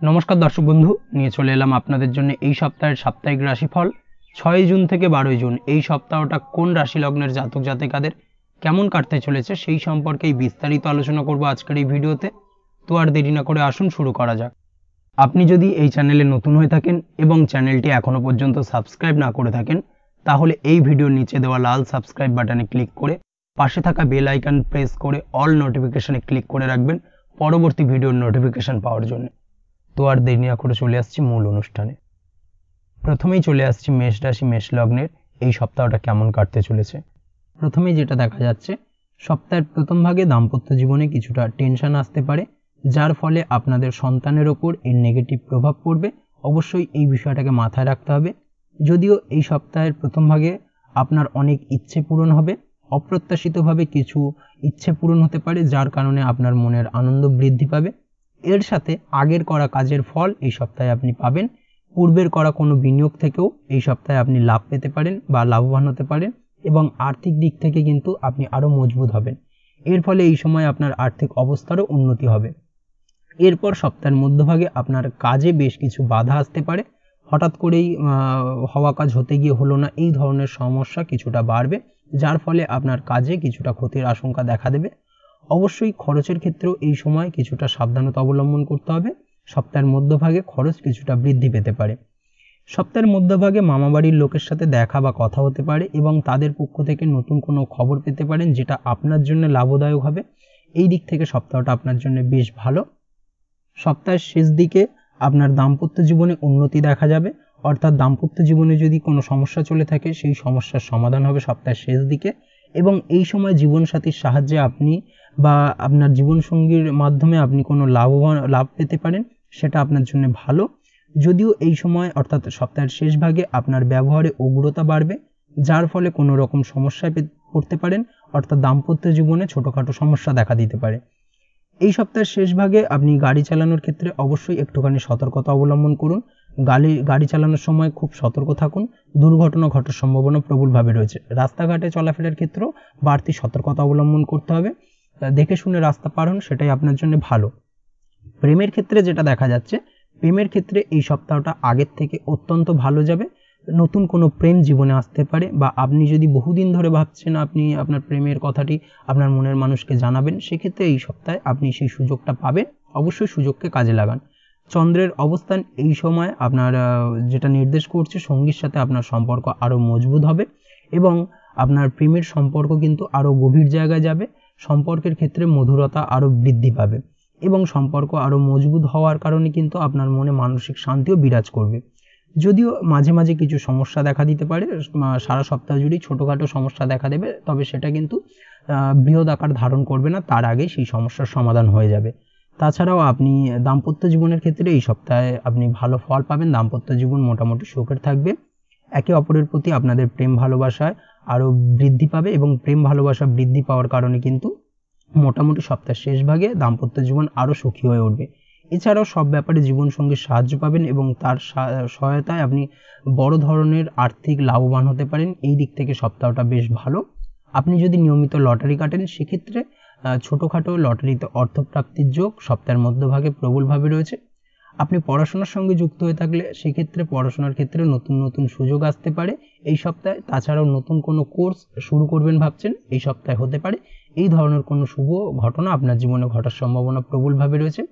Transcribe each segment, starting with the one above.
নমস্কার দর্শক বন্ধু, নিয়ে চলে এলাম আপনাদের জন্য এই সপ্তাহের সাপ্তাহিক রাশিফল 6 জুন থেকে 12 জুন। এই সপ্তাহটা কোন রাশি লগ্নের জাতক জাতিকাদের কেমন কাটতে চলেছে সেই সম্পর্কেই বিস্তারিত আলোচনা করব আজকের এই ভিডিওতে। তো আর দেরি না করে আসুন শুরু করা যাক। আপনি যদি এই চ্যানেলে নতুন হয়ে থাকেন এবং চ্যানেলটি এখনো পর্যন্ত সাবস্ক্রাইব না করে থাকেন, তাহলে এই ভিডিওর নিচে দেওয়া লাল সাবস্ক্রাইব বাটনে ক্লিক করে পাশে থাকা বেল আইকন প্রেস করে অল নোটিফিকেশনে ক্লিক করে রাখবেন পরবর্তী ভিডিওর নোটিফিকেশন পাওয়ার জন্য। তো আর দেরি না করে চলে আসছি মূল অনুষ্ঠানে। প্রথমেই চলে আসছি মেষ রাশি মেষ লগ্নের এই সপ্তাহটা কেমন কাটতে চলেছে। প্রথমেই যেটা দেখা যাচ্ছে, সপ্তাহের প্রথম ভাগে দাম্পত্য জীবনে কিছুটা টেনশন আসতে পারে, যার ফলে আপনাদের সন্তানের ওপর এর নেগেটিভ প্রভাব পড়বে। অবশ্যই এই বিষয়টাকে মাথায় রাখতে হবে। যদিও এই সপ্তাহের প্রথম ভাগে আপনার অনেক ইচ্ছে পূরণ হবে, অপ্রত্যাশিতভাবে কিছু ইচ্ছে পূরণ হতে পারে, যার কারণে আপনার মনের আনন্দ বৃদ্ধি পাবে। এর সাথে আগের করা কাজের ফল এই সপ্তাহে আপনি পাবেন। পূর্বের করা কোনো বিনিয়োগ থেকেও এই সপ্তাহে আপনি লাভ পেতে পারেন বা লাভবান হতে পারেন, এবং আর্থিক দিক থেকে কিন্তু আপনি আরও মজবুত হবেন। এর ফলে এই সময় আপনার আর্থিক অবস্থারও উন্নতি হবে। এরপর সপ্তাহের মধ্যভাগে আপনার কাজে বেশ কিছু বাধা আসতে পারে। হঠাৎ করেই হওয়া কাজ হতে গিয়ে হলো না, এই ধরনের সমস্যা কিছুটা বাড়বে, যার ফলে আপনার কাজে কিছুটা ক্ষতির আশঙ্কা দেখা দেবে। অবশ্যই খরচের ক্ষেত্রেও এই সময় কিছুটা সাবধানতা অবলম্বন করতে হবে। সপ্তাহের মধ্যভাগে খরচ কিছুটা বৃদ্ধি পেতে পারে। সপ্তাহের মধ্যভাগে মামাবাড়ির লোকের সাথে দেখা বা কথা হতে পারে, এবং তাদের পক্ষ থেকে নতুন কোনো খবর পেতে পারেন, যেটা আপনার জন্য লাভদায়ক হবে। এই দিক থেকে সপ্তাহটা আপনার জন্য বেশ ভালো। সপ্তাহের শেষ দিকে আপনার দাম্পত্য জীবনে উন্নতি দেখা যাবে, অর্থাৎ দাম্পত্য জীবনে যদি কোনো সমস্যা চলে থাকে সেই সমস্যার সমাধান হবে সপ্তাহের শেষ দিকে, এবং এই সময় জীবনসাথীর সাহায্যে আপনি বা আপনার জীবনসঙ্গীর মাধ্যমে আপনি কোনো লাভ পেতে পারেন, সেটা আপনার জন্য ভালো। যদিও এই সময় অর্থাৎ সপ্তাহের শেষ ভাগে আপনার ব্যবহারে উগ্রতা বাড়বে, যার ফলে কোনো রকম সমস্যায় পড়তে পারেন, অর্থাৎ দাম্পত্য জীবনে ছোটোখাটো সমস্যা দেখা দিতে পারে। এই সপ্তাহের শেষ ভাগে আপনি গাড়ি চালানোর ক্ষেত্রে অবশ্যই একটুখানি সতর্কতা অবলম্বন করুন। গাড়ি চালানোর সময় খুব সতর্ক থাকুন। দুর্ঘটনা ঘটার সম্ভাবনা প্রবলভাবে রয়েছে। রাস্তাঘাটে চলাফেরার ক্ষেত্রেও বাড়তি সতর্কতা অবলম্বন করতে হবে। দেখে শুনে রাস্তা পার হন, সেটাই আপনার জন্য ভালো। প্রেমের ক্ষেত্রে যেটা দেখা যাচ্ছে, প্রেমের ক্ষেত্রে এই সপ্তাহটা আগের থেকে অত্যন্ত ভালো যাবে। নতুন কোনো প্রেম জীবনে আসতে পারে, বা আপনি যদি বহুদিন ধরে ভাবছেন আপনি আপনার প্রেমের কথাটি আপনার মনের মানুষকে জানাবেন, সেক্ষেত্রে এই সপ্তাহে আপনি সেই সুযোগটা পাবেন। অবশ্যই সুযোগকে কাজে লাগান। চন্দ্রের অবস্থান এই সময় আপনার যেটা নির্দেশ করছে, সঙ্গীর সাথে আপনার সম্পর্ক আরও মজবুত হবে, এবং আপনার প্রেমের সম্পর্ক কিন্তু আরও গভীর জায়গায় যাবে। সম্পর্কের ক্ষেত্রে মধুরতা আরও বৃদ্ধি পাবে, এবং সম্পর্ক আরও মজবুত হওয়ার কারণে কিন্তু আপনার মনে মানসিক শান্তিও বিরাজ করবে। যদিও মাঝে মাঝে কিছু সমস্যা দেখা দিতে পারে, সারা সপ্তাহ জুড়েই ছোটোখাটো সমস্যা দেখা দেবে, তবে সেটা কিন্তু বৃহৎ আকার ধারণ করবে না, তার আগে সেই সমস্যার সমাধান হয়ে যাবে। তাছাড়াও আপনি দাম্পত্য জীবনের ক্ষেত্রে এই সপ্তাহে আপনি ভালো ফল পাবেন। দাম্পত্য জীবন মোটামুটি সুখের থাকবে। একে অপরের প্রতি আপনাদের প্রেম ভালোবাসায় আরও বৃদ্ধি পাবে, এবং প্রেম ভালোবাসা বৃদ্ধি পাওয়ার কারণে কিন্তু মোটামুটি সপ্তাহের শেষ ভাগে দাম্পত্য জীবন আরও সুখী হয়ে উঠবে। এছাড়াও সব ব্যাপারে জীবনসঙ্গীর সাহায্য পাবেন, এবং তার সহায়তায় আপনি বড় ধরনের আর্থিক লাভবান হতে পারেন। এই দিক থেকে সপ্তাহটা বেশ ভালো। আপনি যদি নিয়মিত লটারি কাটেন, সেক্ষেত্রে ছোটোখাটো লটারিতে অর্থপ্রাপ্তির যোগ সপ্তাহের মধ্যভাগে প্রবলভাবে রয়েছে। আপনি পড়াশোনার সঙ্গে যুক্ত হয়ে থাকলে সেক্ষেত্রে পড়াশোনার ক্ষেত্রে নতুন নতুন সুযোগ আসতে পারে এই সপ্তাহে। তাছাড়াও নতুন কোনো কোর্স শুরু করবেন ভাবছেন, এই সপ্তাহে হতে পারে। এই ধরনের কোনো শুভ ঘটনা আপনার জীবনে ঘটার সম্ভাবনা প্রবলভাবে রয়েছে।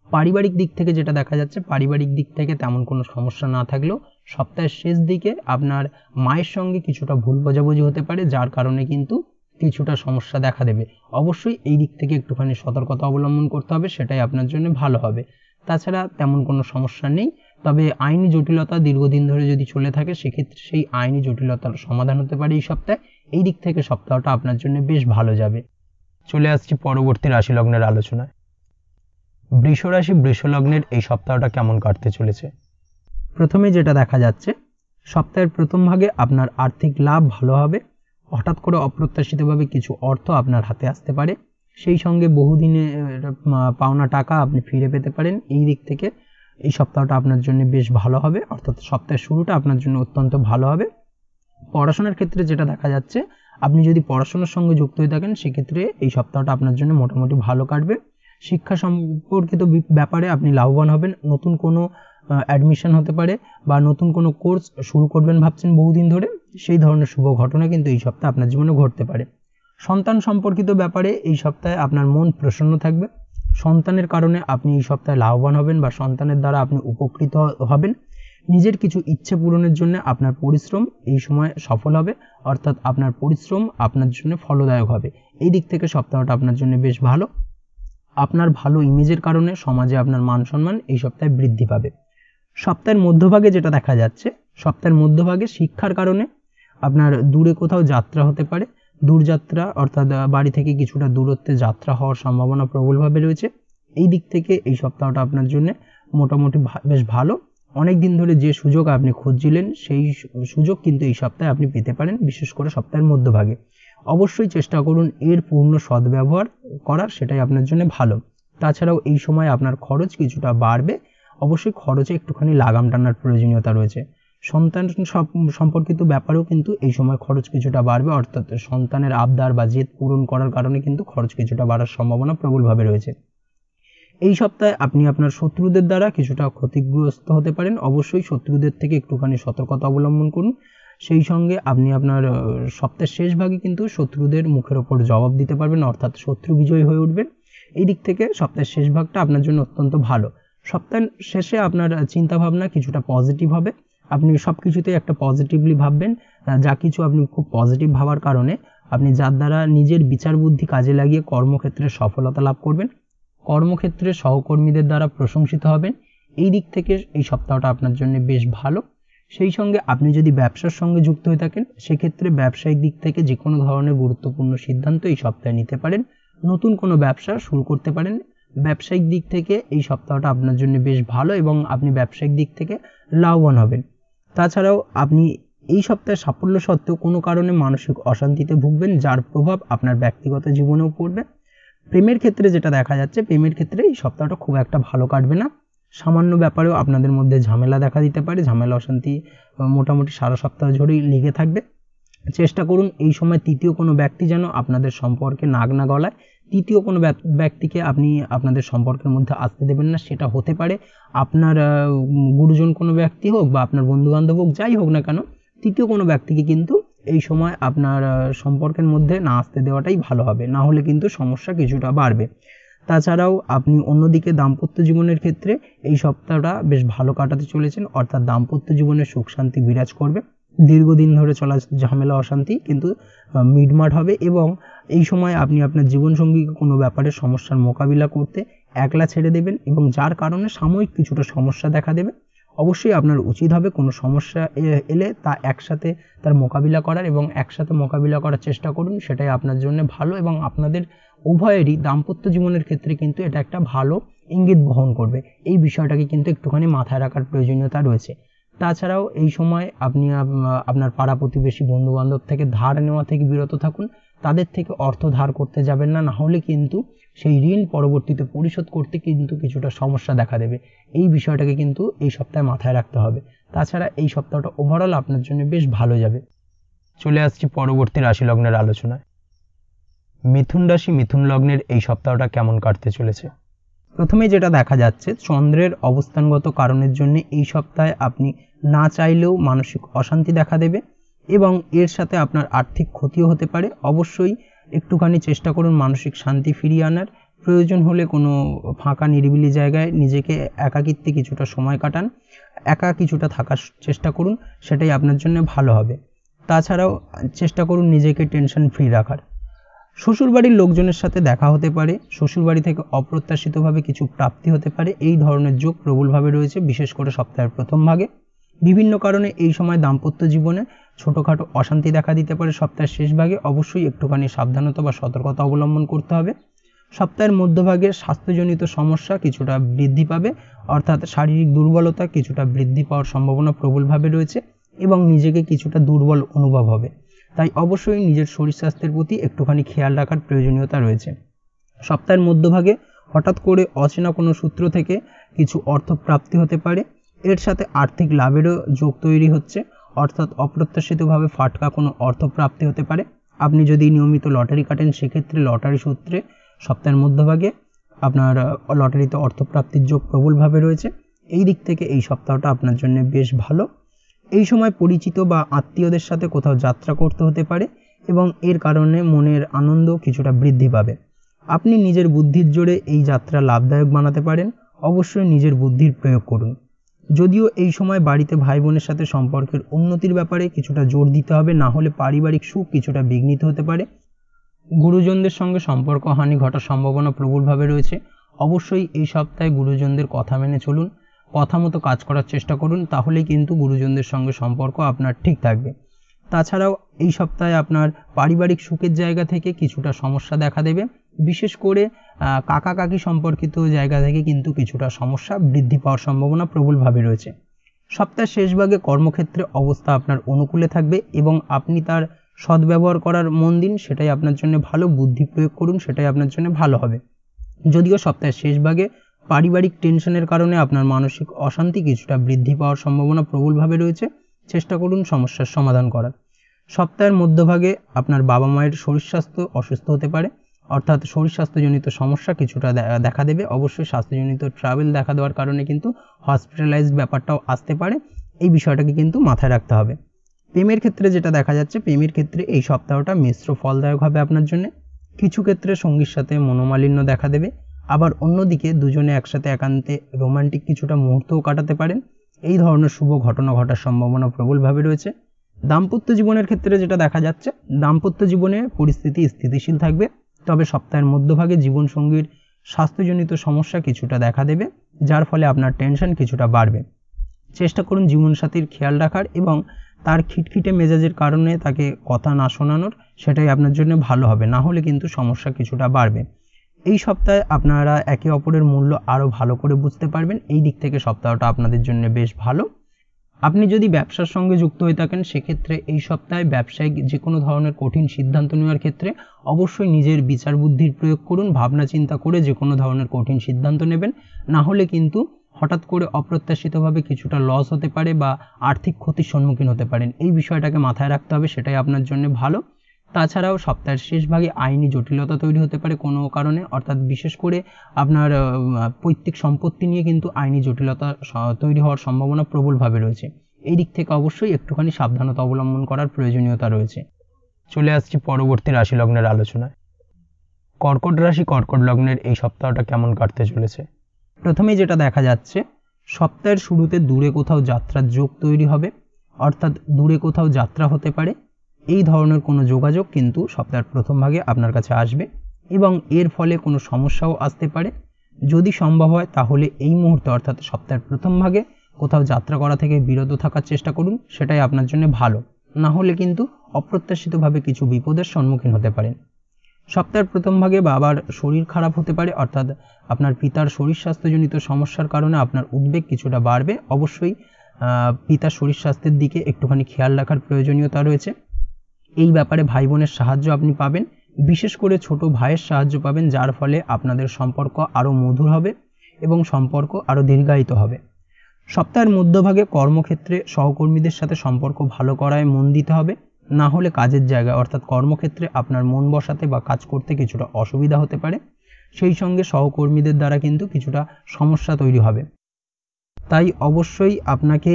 পারিবারিক দিক থেকে যেটা দেখা যাচ্ছে, পারিবারিক দিক থেকে তেমন কোনো সমস্যা না থাকলেও সপ্তাহের শেষ দিকে আপনার মায়ের সঙ্গে কিছুটা ভুল বোঝাবুঝি হতে পারে, যার কারণে কিন্তু কিছুটা সমস্যা দেখা দেবে। অবশ্যই এই দিক থেকে একটুখানি সতর্কতা অবলম্বন করতে হবে, সেটাই আপনার জন্য ভালো হবে। তাছাড়া তেমন কোনো সমস্যা নেই, তবে আইনি জটিলতা দীর্ঘদিন ধরে যদি চলে থাকে, সেক্ষেত্রে সেই আইনি জটিলতার সমাধান হতে পারে এই সপ্তাহে। এই দিক থেকে সপ্তাহটা আপনার জন্য বেশ ভালো যাবে। চলে আসছি পরবর্তী রাশি লগ্নের আলোচনায়। বৃষ রাশি বৃষ লগ্নের এই সপ্তাহটা কেমন কাটতে চলেছে। প্রথমে যেটা দেখা যাচ্ছে, সপ্তাহের প্রথম ভাগে আপনার আর্থিক লাভ ভালো হবে। হঠাৎ করে অপ্রত্যাশিতভাবে কিছু অর্থ আপনার হাতে আসতে পারে, সেই সঙ্গে বহুদিনে পাওনা টাকা আপনি ফিরে পেতে পারেন। এই দিক থেকে এই সপ্তাহটা আপনার জন্য বেশ ভালো হবে, অর্থাৎ সপ্তাহের শুরুটা আপনার জন্য অত্যন্ত ভালো হবে। পড়াশোনার ক্ষেত্রে যেটা দেখা যাচ্ছে, আপনি যদি পড়াশোনার সঙ্গে যুক্ত হয়ে থাকেন, সেক্ষেত্রে এই সপ্তাহটা আপনার জন্য মোটামুটি ভালো কাটবে। শিক্ষা সম্পর্কিত ব্যাপারে আপনি লাভবান হবেন। নতুন কোনো অ্যাডমিশন হতে পারে বা নতুন কোনো কোর্স শুরু করবেন ভাবছেন বহুদিন ধরে, সেই ধরনের শুভ ঘটনা কিন্তু এই সপ্তাহে আপনার জীবনে ঘটতে পারে। সন্তান সম্পর্কিত ব্যাপারে এই সপ্তাহে আপনার মন প্রসন্ন থাকবে। সন্তানের কারণে আপনি এই সপ্তাহে লাভবান হবেন বা সন্তানের দ্বারা আপনি উপকৃত হবেন। নিজের কিছু ইচ্ছে পূরণের জন্য আপনার পরিশ্রম এই সময় সফল হবে, অর্থাৎ আপনার পরিশ্রম আপনার জন্য ফলদায়ক হবে। এই দিক থেকে সপ্তাহটা আপনার জন্য বেশ ভালো। আপনার ভালো ইমেজের কারণে সমাজে আপনার মান সম্মান এই সপ্তাহে বৃদ্ধি পাবে। সপ্তাহের মধ্যভাগে যেটা দেখা যাচ্ছে, সপ্তাহের মধ্যভাগে শিক্ষার কারণে আপনার দূরে কোথাও যাত্রা হতে পারে। দূরযাত্রা অর্থাৎ বাড়ি থেকে কিছুটা দূরত্বে যাত্রা হওয়ার সম্ভাবনা প্রবলভাবে রয়েছে। এই দিক থেকে এই সপ্তাহটা আপনার জন্য মোটামুটি বেশ ভালো। অনেক দিন ধরে যে সুযোগ আপনি খুঁজছিলেন সেই সুযোগ কিন্তু এই সপ্তাহে আপনি পেতে পারেন, বিশেষ করে সপ্তাহের মধ্যভাগে। অবশ্যই চেষ্টা করুন এর পূর্ণ সদ্ব্যবহার করার, সেটাই আপনার জন্য ভালো। তাছাড়াও এই সময় আপনার খরচ কিছুটা বাড়বে, অবশ্যই খরচে একটুখানি লাগাম টানার প্রয়োজনীয়তা রয়েছে। সন্তান সম্পর্কিত ব্যাপারেও কিন্তু এই সময় খরচ কিছুটা বাড়বে, অর্থাৎ সন্তানের আবদার বা জেদ পূরণ করার কারণে কিন্তু খরচ কিছুটা বাড়ার সম্ভাবনা প্রবলভাবে রয়েছে। এই সপ্তাহে আপনি আপনার শত্রুদের দ্বারা কিছুটা ক্ষতিগ্রস্ত হতে পারেন। অবশ্যই শত্রুদের থেকে একটুখানি সতর্কতা অবলম্বন করুন। সেই সঙ্গে আপনি আপনার সপ্তাহের শেষ ভাগে কিন্তু শত্রুদের মুখের ওপর জবাব দিতে পারবেন, অর্থাৎ শত্রু বিজয়ী হয়ে উঠবেন। এই দিক থেকে সপ্তাহের শেষ ভাগটা আপনার জন্য অত্যন্ত ভালো। সপ্তাহের শেষে আপনার চিন্তাভাবনা কিছুটা পজিটিভ হবে। আপনি সব কিছুতেই একটা পজিটিভলি ভাববেন। যা কিছু আপনি খুব পজিটিভ ভাবার কারণে আপনি যার দ্বারা নিজের বিচার বুদ্ধি কাজে লাগিয়ে কর্মক্ষেত্রে সফলতা লাভ করবেন। কর্মক্ষেত্রে সহকর্মীদের দ্বারা প্রশংসিত হবেন। এই দিক থেকে এই সপ্তাহটা আপনার জন্য বেশ ভালো। সেই সঙ্গে আপনি যদি ব্যবসার সঙ্গে যুক্ত হয়ে থাকেন, সেক্ষেত্রে ব্যবসায়িক দিক থেকে যে কোনো ধরনের গুরুত্বপূর্ণ সিদ্ধান্ত এই সপ্তাহে নিতে পারেন। নতুন কোনো ব্যবসা শুরু করতে পারেন। ব্যবসায়িক দিক থেকে এই সপ্তাহটা আপনার জন্য বেশ ভালো এবং আপনি ব্যবসায়িক দিক থেকে লাভবান হবেন। তাছাড়াও আপনি এই সপ্তাহে সাফল্য সত্ত্বেও কোনো কারণে মানসিক অশান্তিতে ভুগবেন, যার প্রভাব আপনার ব্যক্তিগত জীবনেও পড়বে। প্রেমের ক্ষেত্রে যেটা দেখা যাচ্ছে, প্রেমের ক্ষেত্রে এই সপ্তাহটা খুব একটা ভালো কাটবে না। সামান্য ব্যাপারেও আপনাদের মধ্যে ঝামেলা দেখা দিতে পারে। ঝামেলা অশান্তি মোটামুটি সারা সপ্তাহ জুড়েই লেগে থাকবে। চেষ্টা করুন এই সময় তৃতীয় কোনো ব্যক্তি যেন আপনাদের সম্পর্কে নাক না গলায়। তৃতীয় কোনো ব্যক্তিকে আপনি আপনাদের সম্পর্কের মধ্যে আসতে দেবেন না। সেটা হতে পারে আপনার গুরুজন কোনো ব্যক্তি হোক বা আপনার বন্ধুবান্ধব হোক, যাই হোক না কেন, তৃতীয় কোনো ব্যক্তিকে কিন্তু এই সময় আপনার সম্পর্কের মধ্যে না আসতে দেওয়াটাই ভালো হবে, না হলে কিন্তু সমস্যা কিছুটা বাড়বে। তাছাড়াও আপনি অন্যদিকে দাম্পত্য জীবনের ক্ষেত্রে এই সপ্তাহটা বেশ ভালো কাটাতে চলেছেন, অর্থাৎ দাম্পত্য জীবনে সুখ শান্তি বিরাজ করবে। দীর্ঘদিন ধরে চলা ঝামেলা অশান্তি কিন্তু মিটমাট হবে এবং এই সময় আপনি আপনার জীবনসঙ্গীকে কোনো ব্যাপারে সমস্যার মোকাবিলা করতে একলা ছেড়ে দেবেন এবং যার কারণে সাময়িক কিছুটা সমস্যা দেখা দেবে। অবশ্যই আপনার উচিত হবে কোনো সমস্যা এলে তা একসাথে তার মোকাবিলা করার এবং একসাথে মোকাবিলা করার চেষ্টা করুন। সেটাই আপনার জন্য ভালো এবং আপনাদের উভয়েরই দাম্পত্য জীবনের ক্ষেত্রে কিন্তু এটা একটা ভালো ইঙ্গিত বহন করবে। এই বিষয়টাকে কিন্তু একটুখানি মাথায় রাখার প্রয়োজনীয়তা রয়েছে। তাছাড়াও এই সময় আপনি আপনার পাড়া প্রতিবেশী বন্ধুবান্ধব থেকে ধার নেওয়া থেকে বিরত থাকুন। তাদের থেকে অর্থ ধার করতে যাবেন না, না হলে কিন্তু সেই ঋণ পরবর্তীতে পরিশোধ করতে কিন্তু কিছুটা সমস্যা দেখা দেবে। এই বিষয়টাকে কিন্তু এই সপ্তাহে মাথায় রাখতে হবে। তাছাড়া এই সপ্তাহটা ওভারঅল আপনার জন্য বেশ ভালো যাবে। চলে আসছি পরবর্তী রাশি লগ্নের আলোচনায়। মিথুন রাশি মিথুন লগ্নের এই সপ্তাহটা কেমন কাটতে চলেছে? প্রথমে যেটা দেখা যাচ্ছে, চন্দ্রের অবস্থানগত কারণের জন্য এই সপ্তাহে আপনি না চাইলেও মানসিক অশান্তি দেখা দেবে এবং এর সাথে আপনার আর্থিক ক্ষতিও হতে পারে। অবশ্যই একটুখানি চেষ্টা করুন মানসিক শান্তি ফিরিয়ে আনার। প্রয়োজন হলে কোনো ফাঁকা নিরিবিলি জায়গায় নিজেকে একাকিত্বে কিছুটা সময় কাটান, একা কিছুটা থাকার চেষ্টা করুন, সেটাই আপনার জন্য ভালো হবে। তাছাড়াও চেষ্টা করুন নিজেকে টেনশন ফ্রি রাখার। শ্বশুরবাড়ির লোকজনের সাথে দেখা হতে পারে, শ্বশুরবাড়ি থেকে অপ্রত্যাশিতভাবে কিছু প্রাপ্তি হতে পারে। এই ধরনের যোগ প্রবলভাবে রয়েছে, বিশেষ করে সপ্তাহের প্রথম ভাগে। বিভিন্ন কারণে এই সময় দাম্পত্য জীবনে ছোটোখাটো অশান্তি দেখা দিতে পারে। সপ্তাহের শেষ ভাগে অবশ্যই একটুখানি সাবধানতা বা সতর্কতা অবলম্বন করতে হবে। সপ্তাহের মধ্যভাগে স্বাস্থ্যজনিত সমস্যা কিছুটা বৃদ্ধি পাবে, অর্থাৎ শারীরিক দুর্বলতা কিছুটা বৃদ্ধি পাওয়ার সম্ভাবনা প্রবলভাবে রয়েছে এবং নিজেকে কিছুটা দুর্বল অনুভব হবে। তাই অবশ্যই নিজের শরীর স্বাস্থ্যের প্রতি একটুখানি খেয়াল রাখার প্রয়োজনীয়তা রয়েছে। সপ্তাহের মধ্যভাগে হঠাৎ করে অচেনা কোনো সূত্র থেকে কিছু অর্থ প্রাপ্তি হতে পারে। এর সাথে আর্থিক লাভেরও যোগ তৈরি হচ্ছে, অর্থাৎ অপ্রত্যাশিতভাবে ফাটকা কোনো অর্থ প্রাপ্তি হতে পারে। আপনি যদি নিয়মিত লটারি কাটেন, সেক্ষেত্রে লটারি সূত্রে সপ্তাহের মধ্যভাগে আপনার লটারিতে অর্থপ্রাপ্তির যোগ প্রবলভাবে রয়েছে। এই দিক থেকে এই সপ্তাহটা আপনার জন্য বেশ ভালো। এই সময় পরিচিত বা আত্মীয়দের সাথে কোথাও যাত্রা করতে হতে পারে এবং এর কারণে মনের আনন্দ কিছুটা বৃদ্ধি পাবে। আপনি নিজের বুদ্ধির জোরে এই যাত্রা লাভদায়ক বানাতে পারেন। অবশ্যই নিজের বুদ্ধির প্রয়োগ করুন। যদিও এই সময় বাড়িতে ভাই বোনের সাথে সম্পর্কের উন্নতির ব্যাপারে কিছুটা জোর দিতে হবে, না হলে পারিবারিক সুখ কিছুটা বিঘ্নিত হতে পারে। গুরুজনদের সঙ্গে সম্পর্ক হানি ঘটার সম্ভাবনা প্রবলভাবে রয়েছে। অবশ্যই এই সপ্তাহে গুরুজনদের কথা মেনে চলুন, কথা মতো কাজ করার চেষ্টা করুন, তাহলেই কিন্তু গুরুজনদের সঙ্গে সম্পর্ক আপনার ঠিক থাকবে। তাছাড়াও এই সপ্তাহে আপনার পারিবারিক সুখের জায়গা থেকে কিছুটা সমস্যা দেখা দেবে। বিশেষ করে কাকা কাকি সম্পর্কিত জায়গা থেকে কিন্তু কিছুটা সমস্যা বৃদ্ধি পাওয়ার সম্ভাবনা প্রবলভাবে রয়েছে। সপ্তাহের শেষ ভাগে কর্মক্ষেত্রে অবস্থা আপনার অনুকূলে থাকবে এবং আপনি তার সদ্ব্যবহার করার মন দিন, সেটাই আপনার জন্য ভালো। বুদ্ধি প্রয়োগ করুন, সেটাই আপনার জন্য ভালো হবে। যদিও সপ্তাহের শেষ ভাগে পারিবারিক টেনশনের কারণে আপনার মানসিক অশান্তি কিছুটা বৃদ্ধি পাওয়ার সম্ভাবনা প্রবলভাবে রয়েছে। চেষ্টা করুন সমস্যার সমাধান করার। সপ্তাহের মধ্যভাগে আপনার বাবা মায়ের শরীর স্বাস্থ্য অসুস্থ হতে পারে, অর্থাৎ শরীর স্বাস্থ্যজনিত সমস্যা কিছুটা দেখা দেবে। অবশ্যই স্বাস্থ্যজনিত ট্রাভেল দেখা দেওয়ার কারণে কিন্তু হসপিটালাইজ ব্যাপারটাও আসতে পারে। এই বিষয়টাকে কিন্তু মাথায় রাখতে হবে। প্রেমের ক্ষেত্রে যেটা দেখা যাচ্ছে, প্রেমের ক্ষেত্রে এই সপ্তাহটা মিশ্র ফলদায়ক হবে আপনার জন্য। কিছু ক্ষেত্রে সঙ্গীর সাথে মনোমালিন্য দেখা দেবে, আবার অন্যদিকে দুজনে একসাথে একান্তে রোমান্টিক কিছুটা মুহূর্তও কাটাতে পারেন। এই ধরনের শুভ ঘটনা ঘটার সম্ভাবনা প্রবলভাবে রয়েছে। দাম্পত্য জীবনের ক্ষেত্রে যেটা দেখা যাচ্ছে, দাম্পত্য জীবনে পরিস্থিতি স্থিতিশীল থাকবে, তবে সপ্তাহের মধ্যভাগে জীবনসঙ্গীর স্বাস্থ্যজনিত সমস্যা কিছুটা দেখা দেবে, যার ফলে আপনার টেনশন কিছুটা বাড়বে। চেষ্টা করুন জীবনসাথীর খেয়াল রাখার এবং তার খিটখিটে মেজাজের কারণে তাকে কথা না শোনানোর, সেটাই আপনার জন্য ভালো হবে। না হলে কিন্তু সমস্যা কিছুটা বাড়বে। এই সপ্তাহে আপনারা একে অপরের মূল্য আরও ভালো করে বুঝতে পারবেন। এই দিক থেকে সপ্তাহটা আপনাদের জন্য বেশ ভালো। আপনি যদি ব্যবসার সঙ্গে যুক্ত হয়ে থাকেন, সেক্ষেত্রে এই সপ্তাহে ব্যবসায়িক যে কোনো ধরনের কঠিন সিদ্ধান্ত নেওয়ার ক্ষেত্রে অবশ্যই নিজের বিচার বুদ্ধির প্রয়োগ করুন। ভাবনা চিন্তা করে যে কোনো ধরনের কঠিন সিদ্ধান্ত নেবেন, না হলে কিন্তু হঠাৎ করে অপ্রত্যাশিতভাবে কিছুটা লস হতে পারে বা আর্থিক ক্ষতির সম্মুখীন হতে পারেন। এই বিষয়টাকে মাথায় রাখতে হবে, সেটাই আপনার জন্য ভালো। তাছাড়াও সপ্তাহের শেষ ভাগে আইনি জটিলতা তৈরি হতে পারে কোনো কারণে, অর্থাৎ বিশেষ করে আপনার পৈতৃক সম্পত্তি নিয়ে কিন্তু আইনি জটিলতা তৈরি হওয়ার সম্ভাবনা প্রবলভাবে রয়েছে। এই দিক থেকে অবশ্যই একটুখানি সাবধানতা অবলম্বন করার প্রয়োজনীয়তা রয়েছে। চলে আসছি পরবর্তী রাশি লগ্নের আলোচনায়। কর্কট রাশি কর্কট লগ্নের এই সপ্তাহটা কেমন কাটতে চলেছে? প্রথমেই যেটা দেখা যাচ্ছে, সপ্তাহের শুরুতে দূরে কোথাও যাত্রার যোগ তৈরি হবে, অর্থাৎ দূরে কোথাও যাত্রা হতে পারে। এই ধরনের কোনো যোগাযোগ কিন্তু সপ্তাহের প্রথম ভাগে আপনার কাছে আসবে এবং এর ফলে কোনো সমস্যাও আসতে পারে। যদি সম্ভব হয় তাহলে এই মুহূর্তে, অর্থাৎ সপ্তাহের প্রথম ভাগে কোথাও যাত্রা করা থেকে বিরত থাকার চেষ্টা করুন, সেটাই আপনার জন্য ভালো। না হলে কিন্তু অপ্রত্যাশিতভাবে কিছু বিপদের সম্মুখীন হতে পারেন। সপ্তাহের প্রথম ভাগে বাবার শরীর খারাপ হতে পারে, অর্থাৎ আপনার পিতার শরীর স্বাস্থ্যজনিত সমস্যার কারণে আপনার উদ্বেগ কিছুটা বাড়বে। অবশ্যই পিতার শরীর স্বাস্থ্যের দিকে একটুখানি খেয়াল রাখার প্রয়োজনীয়তা রয়েছে। এই ব্যাপারে ভাই বোনের সাহায্য আপনি পাবেন, বিশেষ করে ছোট ভাইয়ের সাহায্য পাবেন, যার ফলে আপনাদের সম্পর্ক আরও মধুর হবে এবং সম্পর্ক আরও দীর্ঘায়িত হবে। সপ্তাহের মধ্যভাগে কর্মক্ষেত্রে সহকর্মীদের সাথে সম্পর্ক ভালো করায় মন দিতে হবে, না হলে কাজের জায়গায় অর্থাৎ কর্মক্ষেত্রে আপনার মন বসাতে বা কাজ করতে কিছুটা অসুবিধা হতে পারে। সেই সঙ্গে সহকর্মীদের দ্বারা কিন্তু কিছুটা সমস্যা তৈরি হবে। তাই অবশ্যই আপনাকে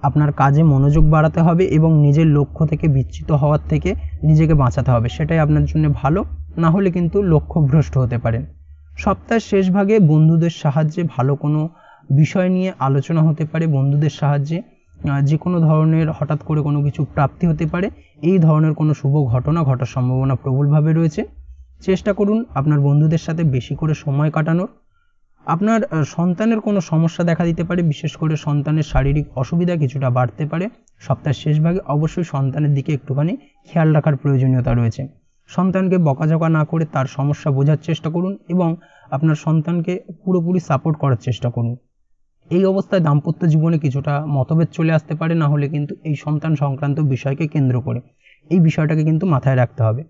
আপনার কাজে মনোযোগ বাড়াতে হবে এবং নিজের লক্ষ্য থেকে বিচ্যুত হওয়ার থেকে নিজেকে বাঁচাতে হবে, সেটাই আপনার জন্য ভালো। না হলে কিন্তু লক্ষ্যভ্রষ্ট হতে পারেন। সপ্তাহের শেষ ভাগে বন্ধুদের সাহায্যে ভালো কোনো বিষয় নিয়ে আলোচনা হতে পারে। বন্ধুদের সাহায্যে যে কোনো ধরনের হঠাৎ করে কোনো কিছু প্রাপ্তি হতে পারে। এই ধরনের কোনো শুভ ঘটনা ঘটার সম্ভাবনা প্রবলভাবে রয়েছে। চেষ্টা করুন আপনার বন্ধুদের সাথে বেশি করে সময় কাটানোর। আপনার সন্তানের কোনো সমস্যা দেখা দিতে পারে, বিশেষ করে সন্তানের শারীরিক অসুবিধা কিছুটা বাড়তে পারে। সপ্তাহের শেষ ভাগে অবশ্যই সন্তানের দিকে একটুখানি খেয়াল রাখার প্রয়োজনীয়তা রয়েছে। সন্তানকে বকাঝকা না করে তার সমস্যা বোঝার চেষ্টা করুন এবং আপনার সন্তানকে পুরোপুরি সাপোর্ট করার চেষ্টা করুন। এই অবস্থায় দাম্পত্য জীবনে কিছুটা মতভেদ চলে আসতে পারে, না হলে কিন্তু এই সন্তান সংক্রান্ত বিষয়কে কেন্দ্র করে এই বিষয়টাকে কিন্তু মাথায় রাখতে হবে।